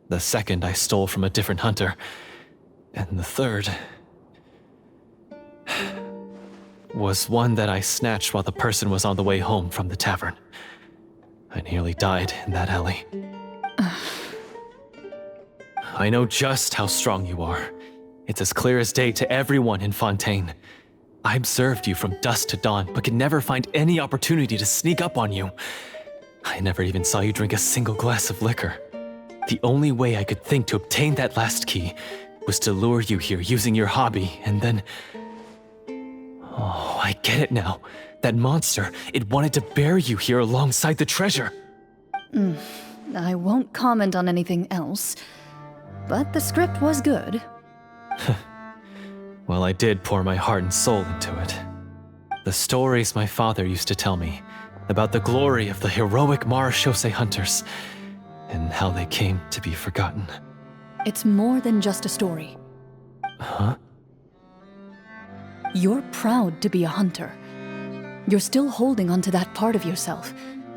The second I stole from a different hunter. And the third... was one that I snatched while the person was on the way home from the tavern. I nearly died in that alley. I know just how strong you are. It's as clear as day to everyone in Fontaine. I observed you from dusk to dawn, but could never find any opportunity to sneak up on you. I never even saw you drink a single glass of liquor. The only way I could think to obtain that last key was to lure you here using your hobby, and then... Oh, I get it now. That monster, it wanted to bury you here alongside the treasure. I won't comment on anything else, but the script was good. Well, I did pour my heart and soul into it. The stories my father used to tell me about the glory of the heroic Marashose hunters and how they came to be forgotten. It's more than just a story. Huh? You're proud to be a hunter. You're still holding onto that part of yourself,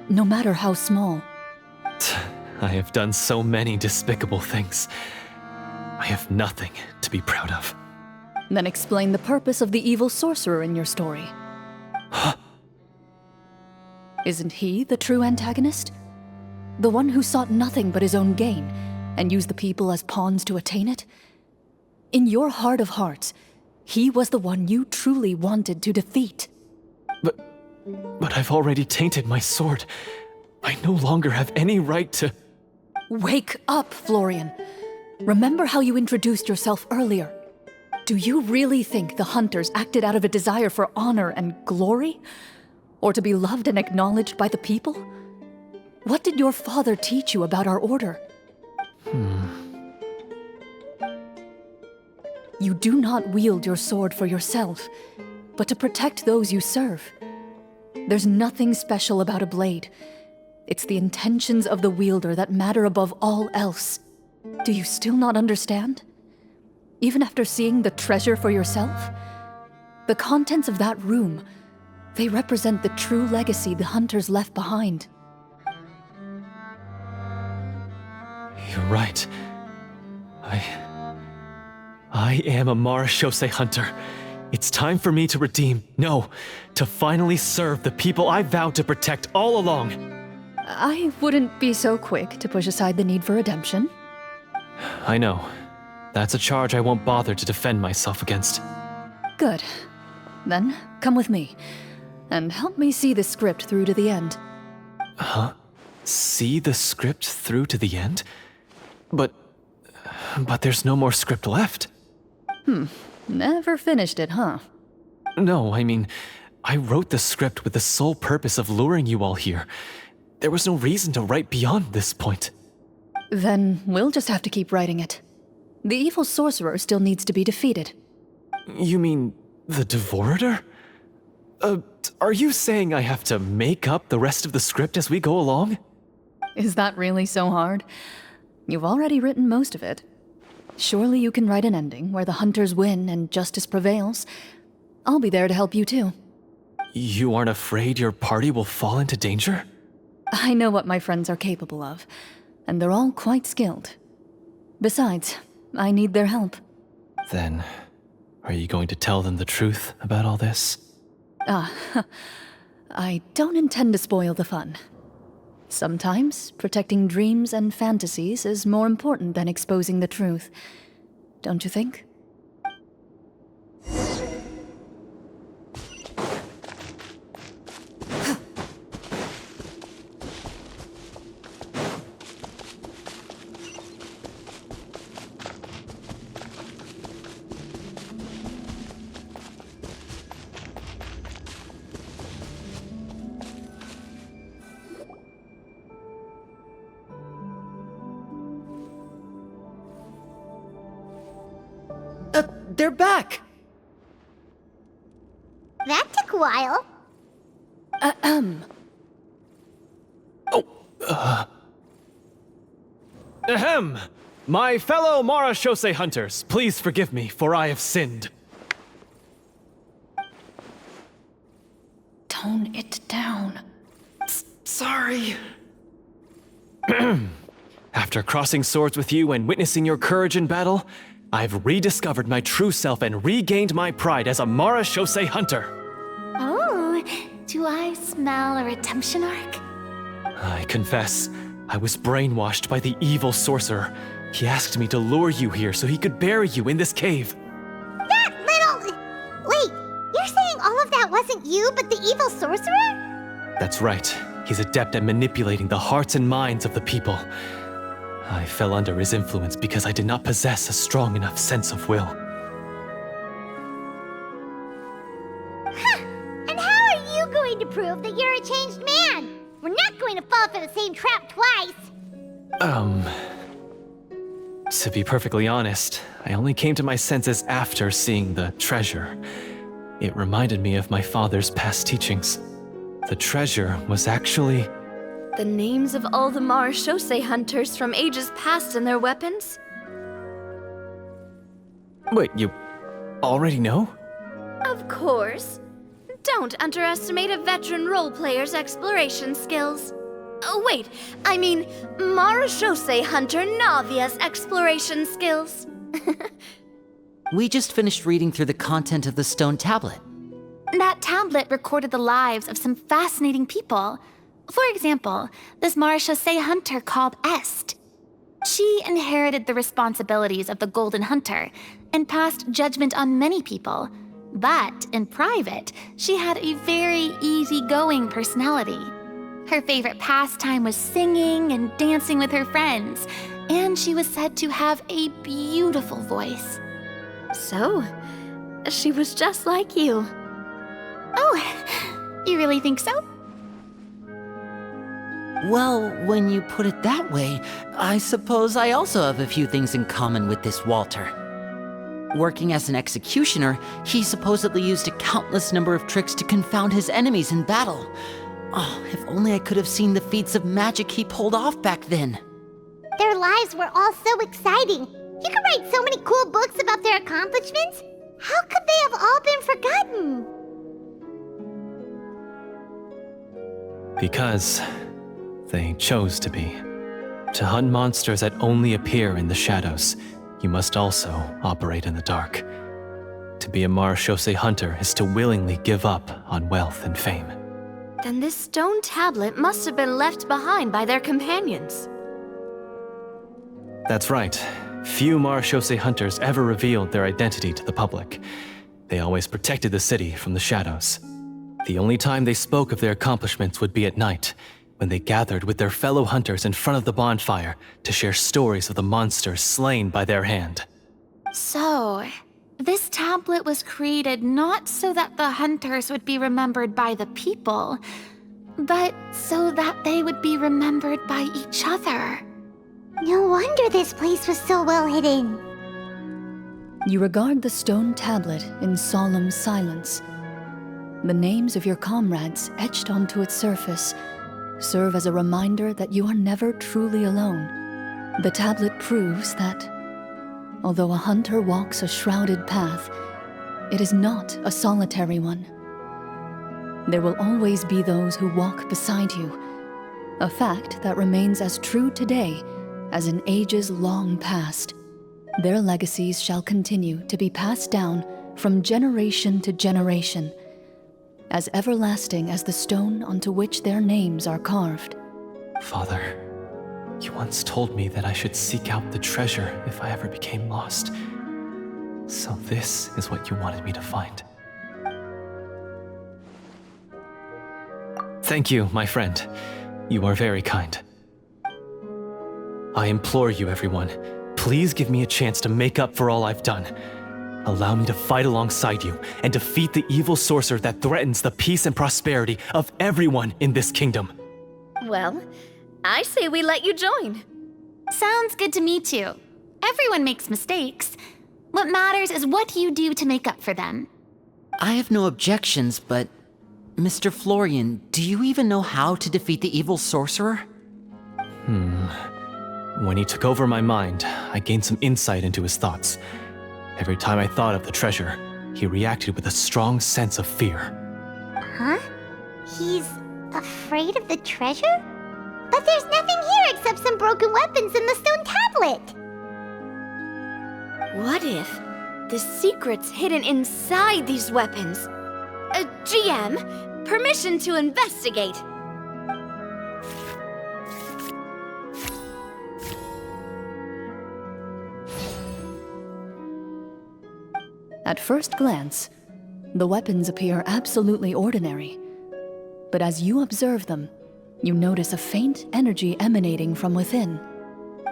no matter how small. I have done so many despicable things. I have nothing to be proud of. Then explain the purpose of the evil sorcerer in your story. Huh? Isn't he the true antagonist? The one who sought nothing but his own gain, and used the people as pawns to attain it? In your heart of hearts, he was the one you truly wanted to defeat. But I've already tainted my sword. I no longer have any right to... Wake up, Florian. Remember how you introduced yourself earlier. Do you really think the hunters acted out of a desire for honor and glory? Or to be loved and acknowledged by the people? What did your father teach you about our order? You do not wield your sword for yourself, but to protect those you serve. There's nothing special about a blade. It's the intentions of the wielder that matter above all else. Do you still not understand? Even after seeing the treasure for yourself? The contents of that room, they represent the true legacy the hunters left behind. You're right. I am a Marashose hunter. It's time for me to redeem, no, to finally serve the people I vowed to protect all along. I wouldn't be so quick to push aside the need for redemption. I know. That's a charge I won't bother to defend myself against. Good. Then, come with me, and help me see the script through to the end. Huh? See the script through to the end? But there's no more script left. Never finished it, huh? No, I mean, I wrote the script with the sole purpose of luring you all here. There was no reason to write beyond this point. Then we'll just have to keep writing it. The evil sorcerer still needs to be defeated. You mean the Devorator? Are you saying I have to make up the rest of the script as we go along? Is that really so hard? You've already written most of it. Surely you can write an ending where the hunters win and justice prevails. I'll be there to help you too. You aren't afraid your party will fall into danger? I know what my friends are capable of, and they're all quite skilled. Besides, I need their help. Then, are you going to tell them the truth about all this? I don't intend to spoil the fun. Sometimes, protecting dreams and fantasies is more important than exposing the truth. Don't you think? They're back! That took a while. Ahem! My fellow Marashose hunters, please forgive me, for I have sinned. Tone it down. Sorry. After crossing swords with you and witnessing your courage in battle, I've rediscovered my true self and regained my pride as a Marashose hunter. Oh, do I smell a redemption arc? I confess, I was brainwashed by the evil sorcerer. He asked me to lure you here so he could bury you in this cave. That little... Wait, you're saying all of that wasn't you, but the evil sorcerer? That's right. He's adept at manipulating the hearts and minds of the people. I fell under his influence because I did not possess a strong enough sense of will. And how are you going to prove that you're a changed man? We're not going to fall for the same trap twice. To be perfectly honest, I only came to my senses after seeing the treasure. It reminded me of my father's past teachings. The treasure was actually... The names of all the Marashose hunters from ages past and their weapons? Wait, you already know? Of course. Don't underestimate a veteran role player's exploration skills. Oh, wait, I mean Marashose hunter Navia's exploration skills. We just finished reading through the content of the stone tablet. That tablet recorded the lives of some fascinating people. For example, this Marashose hunter called Est. She inherited the responsibilities of the Golden Hunter and passed judgment on many people. But in private, she had a very easygoing personality. Her favorite pastime was singing and dancing with her friends, and she was said to have a beautiful voice. So, she was just like you. Oh, you really think so? Well, when you put it that way, I suppose I also have a few things in common with this Walter. Working as an executioner, he supposedly used a countless number of tricks to confound his enemies in battle. Oh, if only I could have seen the feats of magic he pulled off back then. Their lives were all so exciting. You could write so many cool books about their accomplishments. How could they have all been forgotten? Because they chose to be. To hunt monsters that only appear in the shadows, you must also operate in the dark. To be a Marashose hunter is to willingly give up on wealth and fame. Then this stone tablet must have been left behind by their companions. That's right. Few Marashose hunters ever revealed their identity to the public. They always protected the city from the shadows. The only time they spoke of their accomplishments would be at night, when they gathered with their fellow hunters in front of the bonfire to share stories of the monsters slain by their hand. So, this tablet was created not so that the hunters would be remembered by the people, but so that they would be remembered by each other. No wonder this place was so well hidden. You regard the stone tablet in solemn silence. The names of your comrades etched onto its surface serve as a reminder that you are never truly alone. The tablet proves that, although a hunter walks a shrouded path, it is not a solitary one. There will always be those who walk beside you, a fact that remains as true today as in ages long past. Their legacies shall continue to be passed down from generation to generation, as everlasting as the stone onto which their names are carved. Father, you once told me that I should seek out the treasure if I ever became lost. So this is what you wanted me to find. Thank you, my friend. You are very kind. I implore you, everyone, please give me a chance to make up for all I've done. Allow me to fight alongside you and defeat the evil sorcerer that threatens the peace and prosperity of everyone in this kingdom. Well, I say we let you join. Sounds good to me too. Everyone makes mistakes. What matters is what you do to make up for them. I have no objections, but... Mr. Florian, do you even know how to defeat the evil sorcerer? When he took over my mind, I gained some insight into his thoughts. Every time I thought of the treasure, he reacted with a strong sense of fear. Huh? He's afraid of the treasure? But there's nothing here except some broken weapons and the stone tablet. What if the secret's hidden inside these weapons? GM, permission to investigate. At first glance, the weapons appear absolutely ordinary. But as you observe them, You notice a faint energy emanating from within.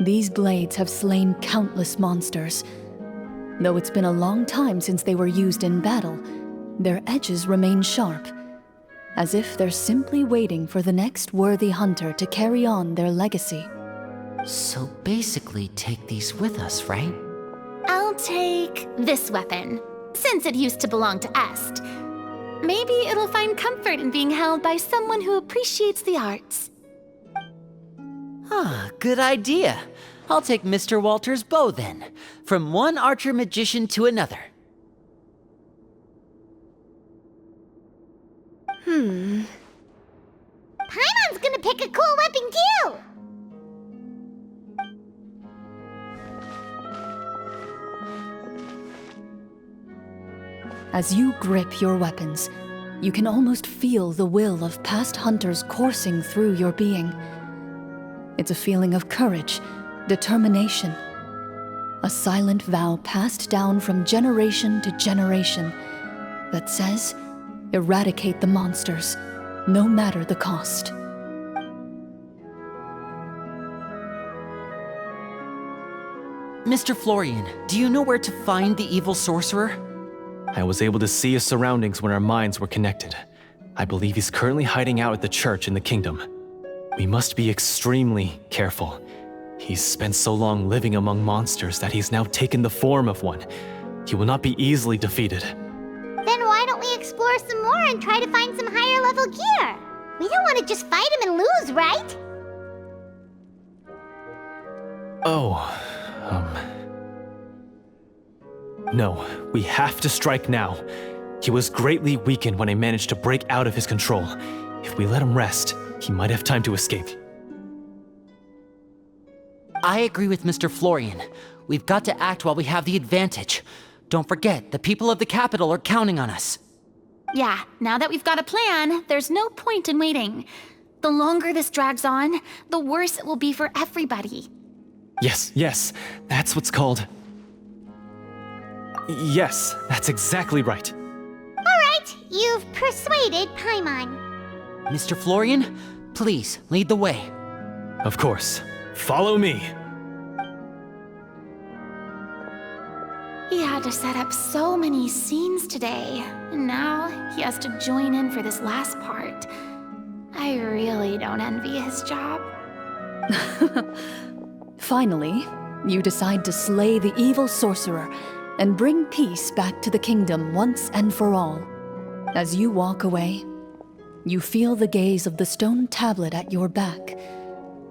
These blades have slain countless monsters. Though it's been a long time since they were used in battle, their edges remain sharp, as if they're simply waiting for the next worthy hunter to carry on their legacy. So basically, take these with us, right? I'll take this weapon, since it used to belong to Est. Maybe it'll find comfort in being held by someone who appreciates the arts. Ah, good idea. I'll take Mr. Walter's bow then, from one archer magician to another. Paimon's gonna pick a cool weapon too! As you grip your weapons, you can almost feel the will of past hunters coursing through your being. It's a feeling of courage, determination, a silent vow passed down from generation to generation that says, eradicate the monsters, no matter the cost. Mr. Florian, do you know where to find the evil sorcerer? I was able to see his surroundings when our minds were connected. I believe he's currently hiding out at the church in the kingdom. We must be extremely careful. He's spent so long living among monsters that he's now taken the form of one. He will not be easily defeated. Then why don't we explore some more and try to find some higher level gear? We don't want to just fight him and lose, right? No, we have to strike now. He was greatly weakened when I managed to break out of his control. If we let him rest, he might have time to escape. I agree with Mr. Florian. We've got to act while we have the advantage. Don't forget, the people of the capital are counting on us. Yeah, now that we've got a plan, there's no point in waiting. The longer this drags on, the worse it will be for everybody. Yes, that's what's called... Yes, that's exactly right. Alright, you've persuaded Paimon. Mr. Florian, please, lead the way. Of course. Follow me. He had to set up so many scenes today, and now he has to join in for this last part. I really don't envy his job. Finally, you decide to slay the evil sorcerer and bring peace back to the kingdom once and for all. As you walk away, you feel the gaze of the stone tablet at your back,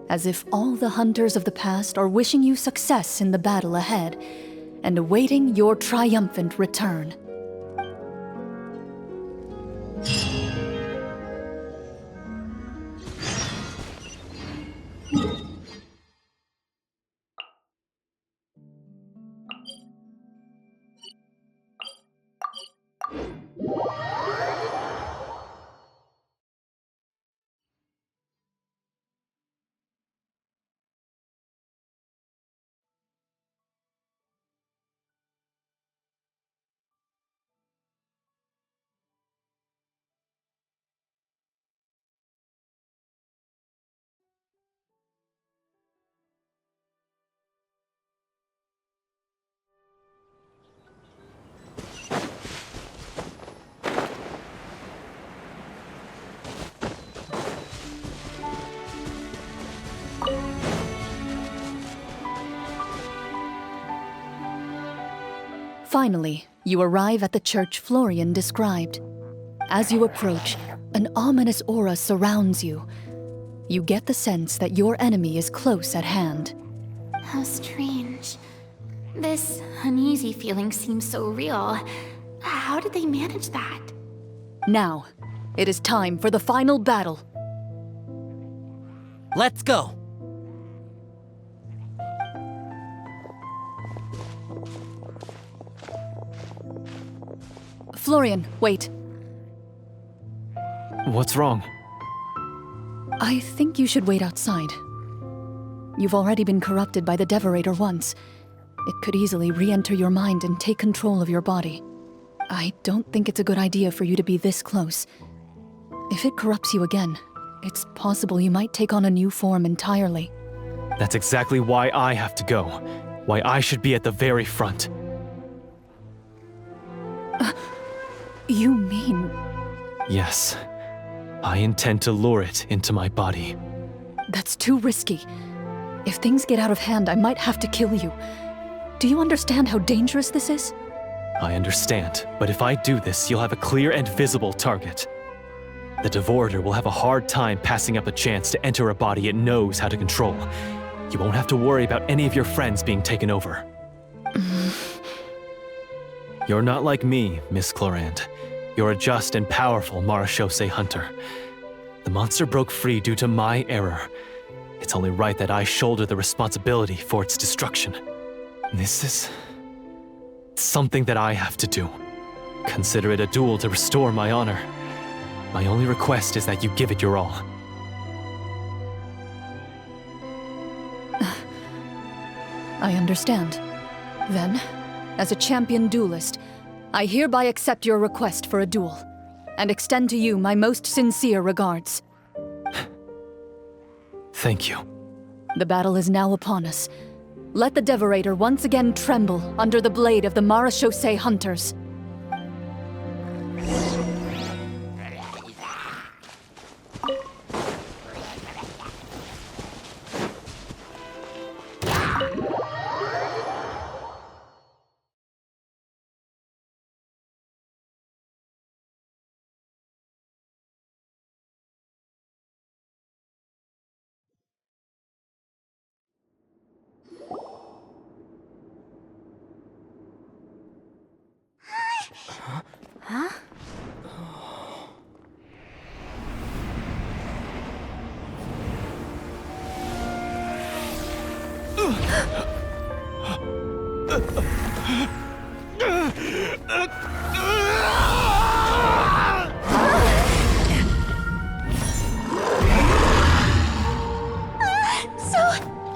as if all the hunters of the past are wishing you success in the battle ahead and awaiting your triumphant return. Finally, you arrive at the church Florian described. As you approach, an ominous aura surrounds you. You get the sense that your enemy is close at hand. How strange. This uneasy feeling seems so real. How did they manage that? Now, it is time for the final battle. Let's go! Florian, wait. What's wrong? I think you should wait outside. You've already been corrupted by the Devorator once. It could easily re-enter your mind and take control of your body. I don't think it's a good idea for you to be this close. If it corrupts you again, it's possible you might take on a new form entirely. That's exactly why I have to go. Why I should be at the very front. You mean... Yes. I intend to lure it into my body. That's too risky. If things get out of hand, I might have to kill you. Do you understand how dangerous this is? I understand, but if I do this, you'll have a clear and visible target. The Devorator will have a hard time passing up a chance to enter a body it knows how to control. You won't have to worry about any of your friends being taken over. You're not like me, Miss Clorinde. You're a just and powerful Marechaussee hunter. The monster broke free due to my error. It's only right that I shoulder the responsibility for its destruction. This is... something that I have to do. Consider it a duel to restore my honor. My only request is that you give it your all. I understand. Then, as a champion duelist, I hereby accept your request for a duel, and extend to you my most sincere regards. Thank you. The battle is now upon us. Let the Devorator once again tremble under the blade of the Marechaussee hunters.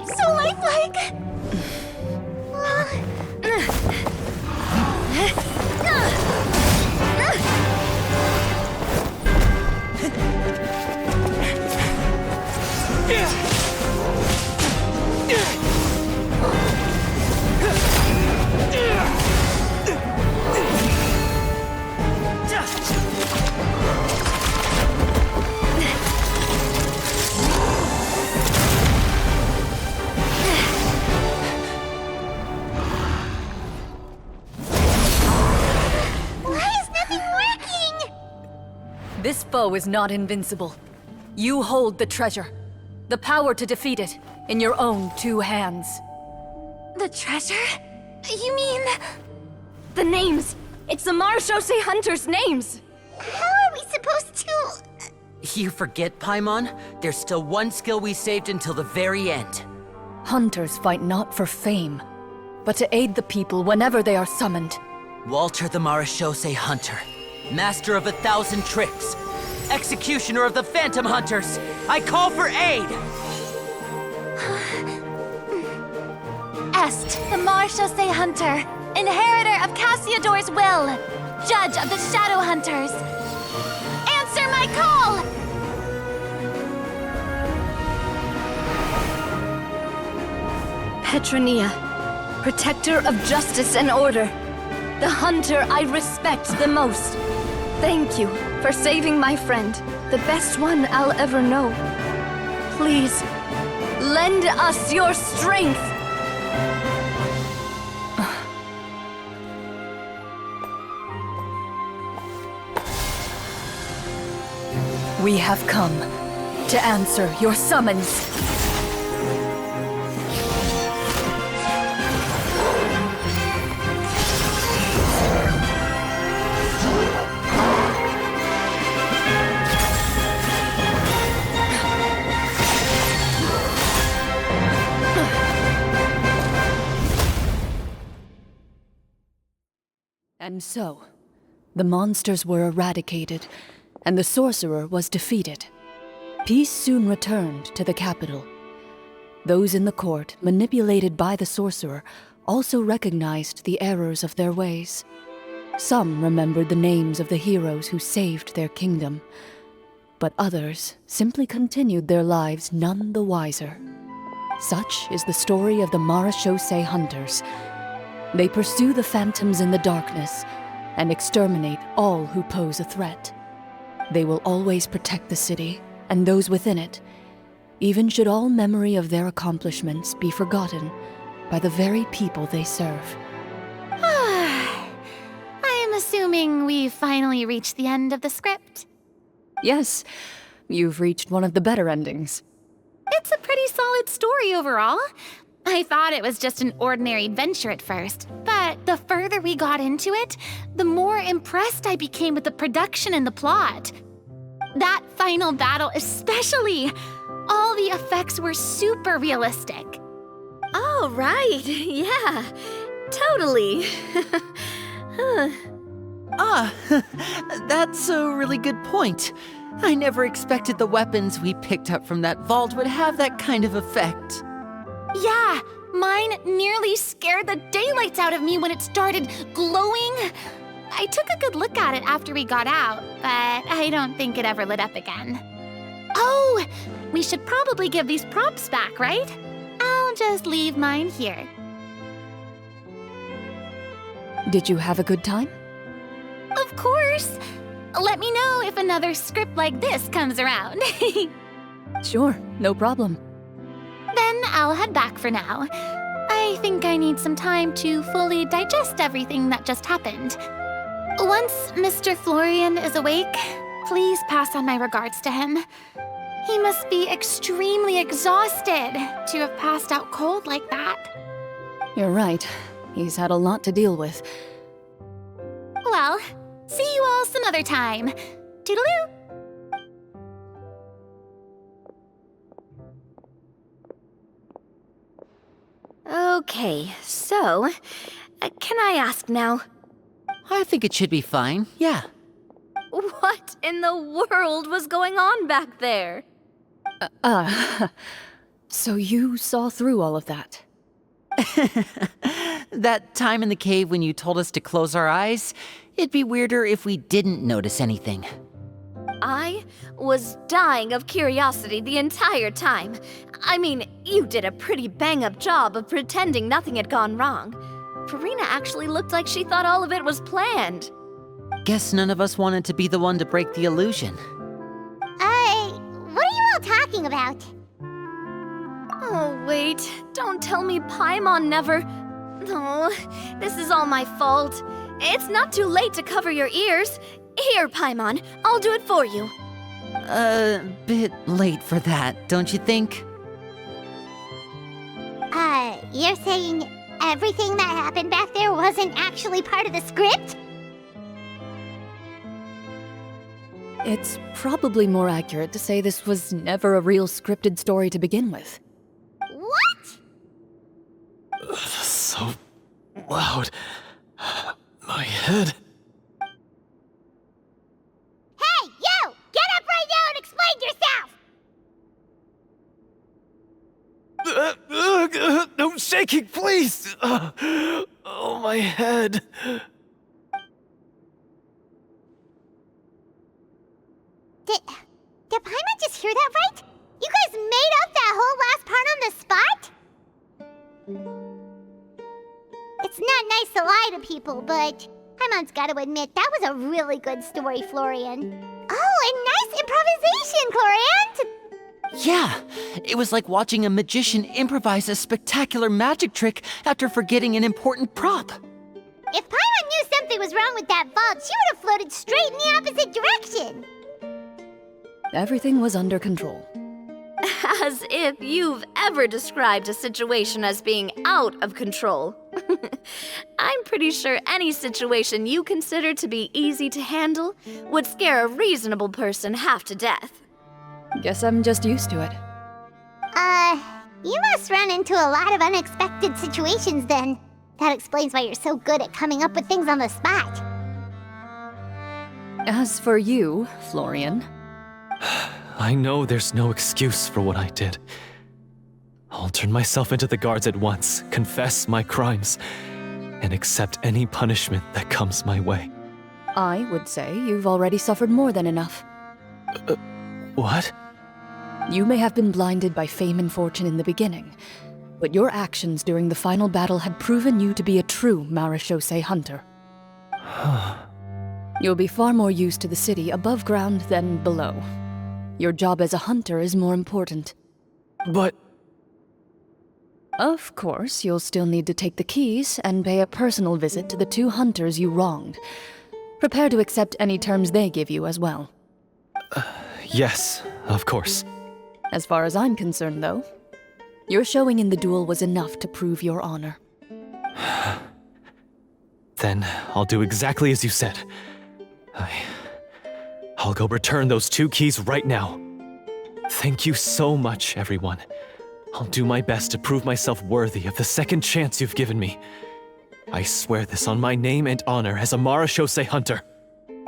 So lifelike! This foe is not invincible. You hold the treasure. The power to defeat it in your own two hands. The treasure? You mean... The names! It's the Marechaussee hunters' names! How are we supposed to... You forget, Paimon? There's still one skill we saved until the very end. Hunters fight not for fame, but to aid the people whenever they are summoned. Walter the Marechaussee Hunter, master of 1,000 tricks, executioner of the Phantom Hunters, I call for aid! Est, the Marechaussee Hunter, inheritor of Cassiodor's will, judge of the Shadow Hunters. Answer my call! Petronia, protector of justice and order. The hunter I respect the most. Thank you for saving my friend, the best one I'll ever know. Please, lend us your strength! We have come to answer your summons. And so, the monsters were eradicated, and the sorcerer was defeated. Peace soon returned to the capital. Those in the court, manipulated by the sorcerer, also recognized the errors of their ways. Some remembered the names of the heroes who saved their kingdom. but others simply continued their lives none the wiser. Such is the story of the Marechaussee Hunters. They pursue the phantoms in the darkness and exterminate all who pose a threat. They will always protect the city and those within it, even should all memory of their accomplishments be forgotten by the very people they serve. I am assuming we've finally reached the end of the script. Yes, you've reached one of the better endings. It's a pretty solid story overall. I thought it was just an ordinary adventure at first, but the further we got into it, the more impressed I became with the production and the plot. That final battle especially. All the effects were super realistic. Oh, right. Yeah, totally. That's a really good point. I never expected the weapons we picked up from that vault would have that kind of effect. Yeah, mine nearly scared the daylights out of me when it started glowing. I took a good look at it after we got out, but I don't think it ever lit up again. Oh, we should probably give these props back, right? I'll just leave mine here. Did you have a good time? Of course. Let me know if another script like this comes around. Sure, no problem. Then I'll head back for now. I think I need some time to fully digest everything that just happened. Once Mr. Florian is awake, please pass on my regards to him. He must be extremely exhausted to have passed out cold like that. You're right. He's had a lot to deal with. Well, see you all some other time. Toodaloo! Okay, so, can I ask now? I think it should be fine, yeah. What in the world was going on back there? So you saw through all of that? That time in the cave when you told us to close our eyes, it'd be weirder if we didn't notice anything. I was dying of curiosity the entire time. I mean, you did a pretty bang-up job of pretending nothing had gone wrong. Farina actually looked like she thought all of it was planned. Guess none of us wanted to be the one to break the illusion. What are you all talking about? Oh, wait. Don't tell me Paimon never... Oh, this is all my fault. It's not too late to cover your ears. Here, Paimon, I'll do it for you. Bit late for that, don't you think? You're saying everything that happened back there wasn't actually part of the script? It's probably more accurate to say this was never a real scripted story to begin with. What? So loud. My head. Hey, you! Get up right now and explain yourself! No shaking, please! Oh, my head. Did Paimon just hear that right? You guys made up that whole last part on the spot? It's not nice to lie to people, but Paimon's got to admit that was a really good story, Florian. Oh, and nice improvisation, Clorinde! Yeah, it was like watching a magician improvise a spectacular magic trick after forgetting an important prop. If Paimon knew something was wrong with that vault, she would have floated straight in the opposite direction. Everything was under control. As if you've ever described a situation as being out of control. I'm pretty sure any situation you consider to be easy to handle would scare a reasonable person half to death. Guess I'm just used to it. You must run into a lot of unexpected situations then. That explains why you're so good at coming up with things on the spot. As for you, Florian... I know there's no excuse for what I did. I'll turn myself into the guards at once, confess my crimes, and accept any punishment that comes my way. I would say you've already suffered more than enough. What? You may have been blinded by fame and fortune in the beginning, but your actions during the final battle had proven you to be a true Marechaussee hunter. You'll be far more used to the city above ground than below. Your job as a hunter is more important. But... Of course, you'll still need to take the keys and pay a personal visit to the 2 hunters you wronged. Prepare to accept any terms they give you as well. Yes, of course. As far as I'm concerned, though, your showing in the duel was enough to prove your honor. Then I'll do exactly as you said. I'll go return those 2 keys right now. Thank you so much, everyone. I'll do my best to prove myself worthy of the second chance you've given me. I swear this on my name and honor as a Marechaussee hunter.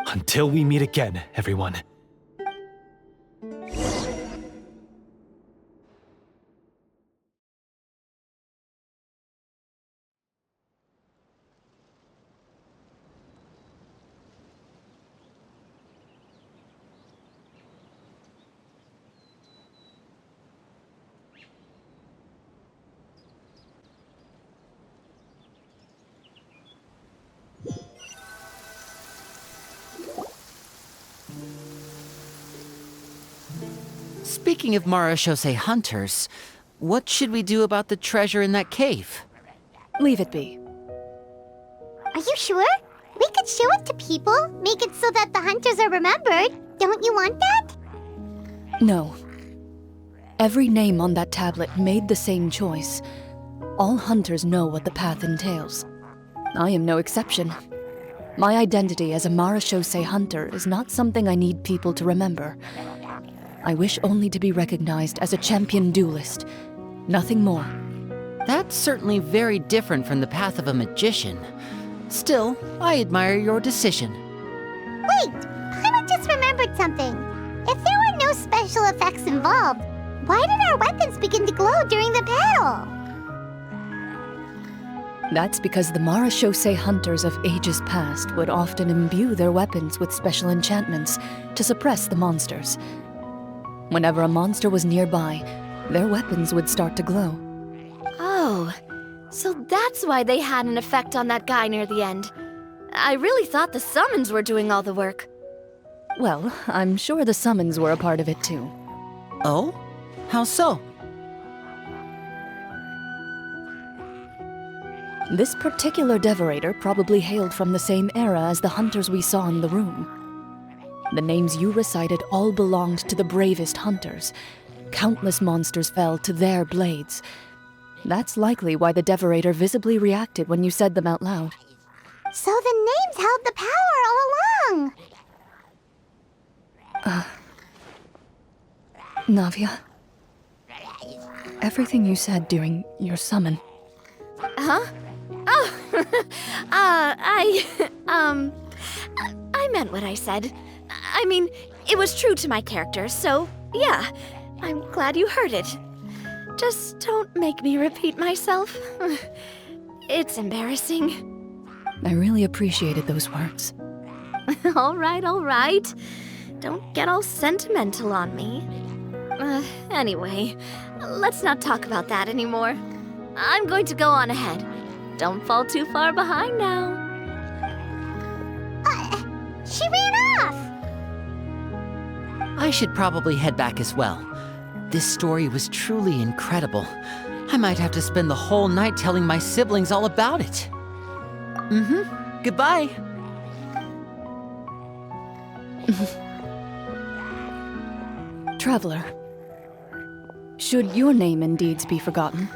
Until we meet again, everyone. Speaking of Marechaussee hunters, what should we do about the treasure in that cave? Leave it be. Are you sure? We could show it to people, make it so that the hunters are remembered. Don't you want that? No. Every name on that tablet made the same choice. All hunters know what the path entails. I am no exception. My identity as a Marechaussee hunter is not something I need people to remember. I wish only to be recognized as a champion duelist. Nothing more. That's certainly very different from the path of a magician. Still, I admire your decision. Wait! I just remembered something. If there were no special effects involved, why did our weapons begin to glow during the battle? That's because the Marechaussee hunters of ages past would often imbue their weapons with special enchantments to suppress the monsters. Whenever a monster was nearby, their weapons would start to glow. Oh, so that's why they had an effect on that guy near the end. I really thought the summons were doing all the work. Well, I'm sure the summons were a part of it too. Oh? How so? This particular devorator probably hailed from the same era as the hunters we saw in the room. The names you recited all belonged to the bravest hunters. Countless monsters fell to their blades. That's likely why the devorator visibly reacted when you said them out loud. So the names held the power all along! Navia, everything you said during your summon. Huh? Oh, I meant what I said. I mean, it was true to my character, so yeah, I'm glad you heard it. Just don't make me repeat myself. It's embarrassing. I really appreciated those words. All right. Don't get all sentimental on me. Anyway, let's not talk about that anymore. I'm going to go on ahead. Don't fall too far behind now. She ran off! I should probably head back as well. This story was truly incredible. I might have to spend the whole night telling my siblings all about it. Goodbye. Traveler, should your name and deeds be forgotten,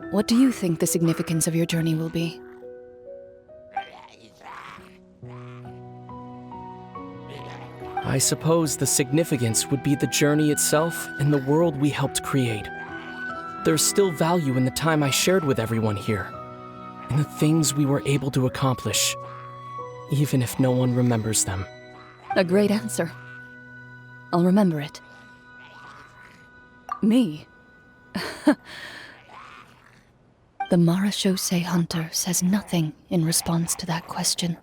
what do you think the significance of your journey will be? I suppose the significance would be the journey itself and the world we helped create. There's still value in the time I shared with everyone here, and the things we were able to accomplish, even if no one remembers them. A great answer. I'll remember it. Me? The Marechaussee hunter says nothing in response to that question.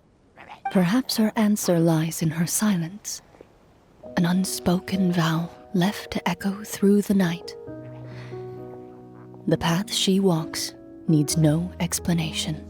Perhaps her answer lies in her silence. an unspoken vow left to echo through the night. The path she walks needs no explanation.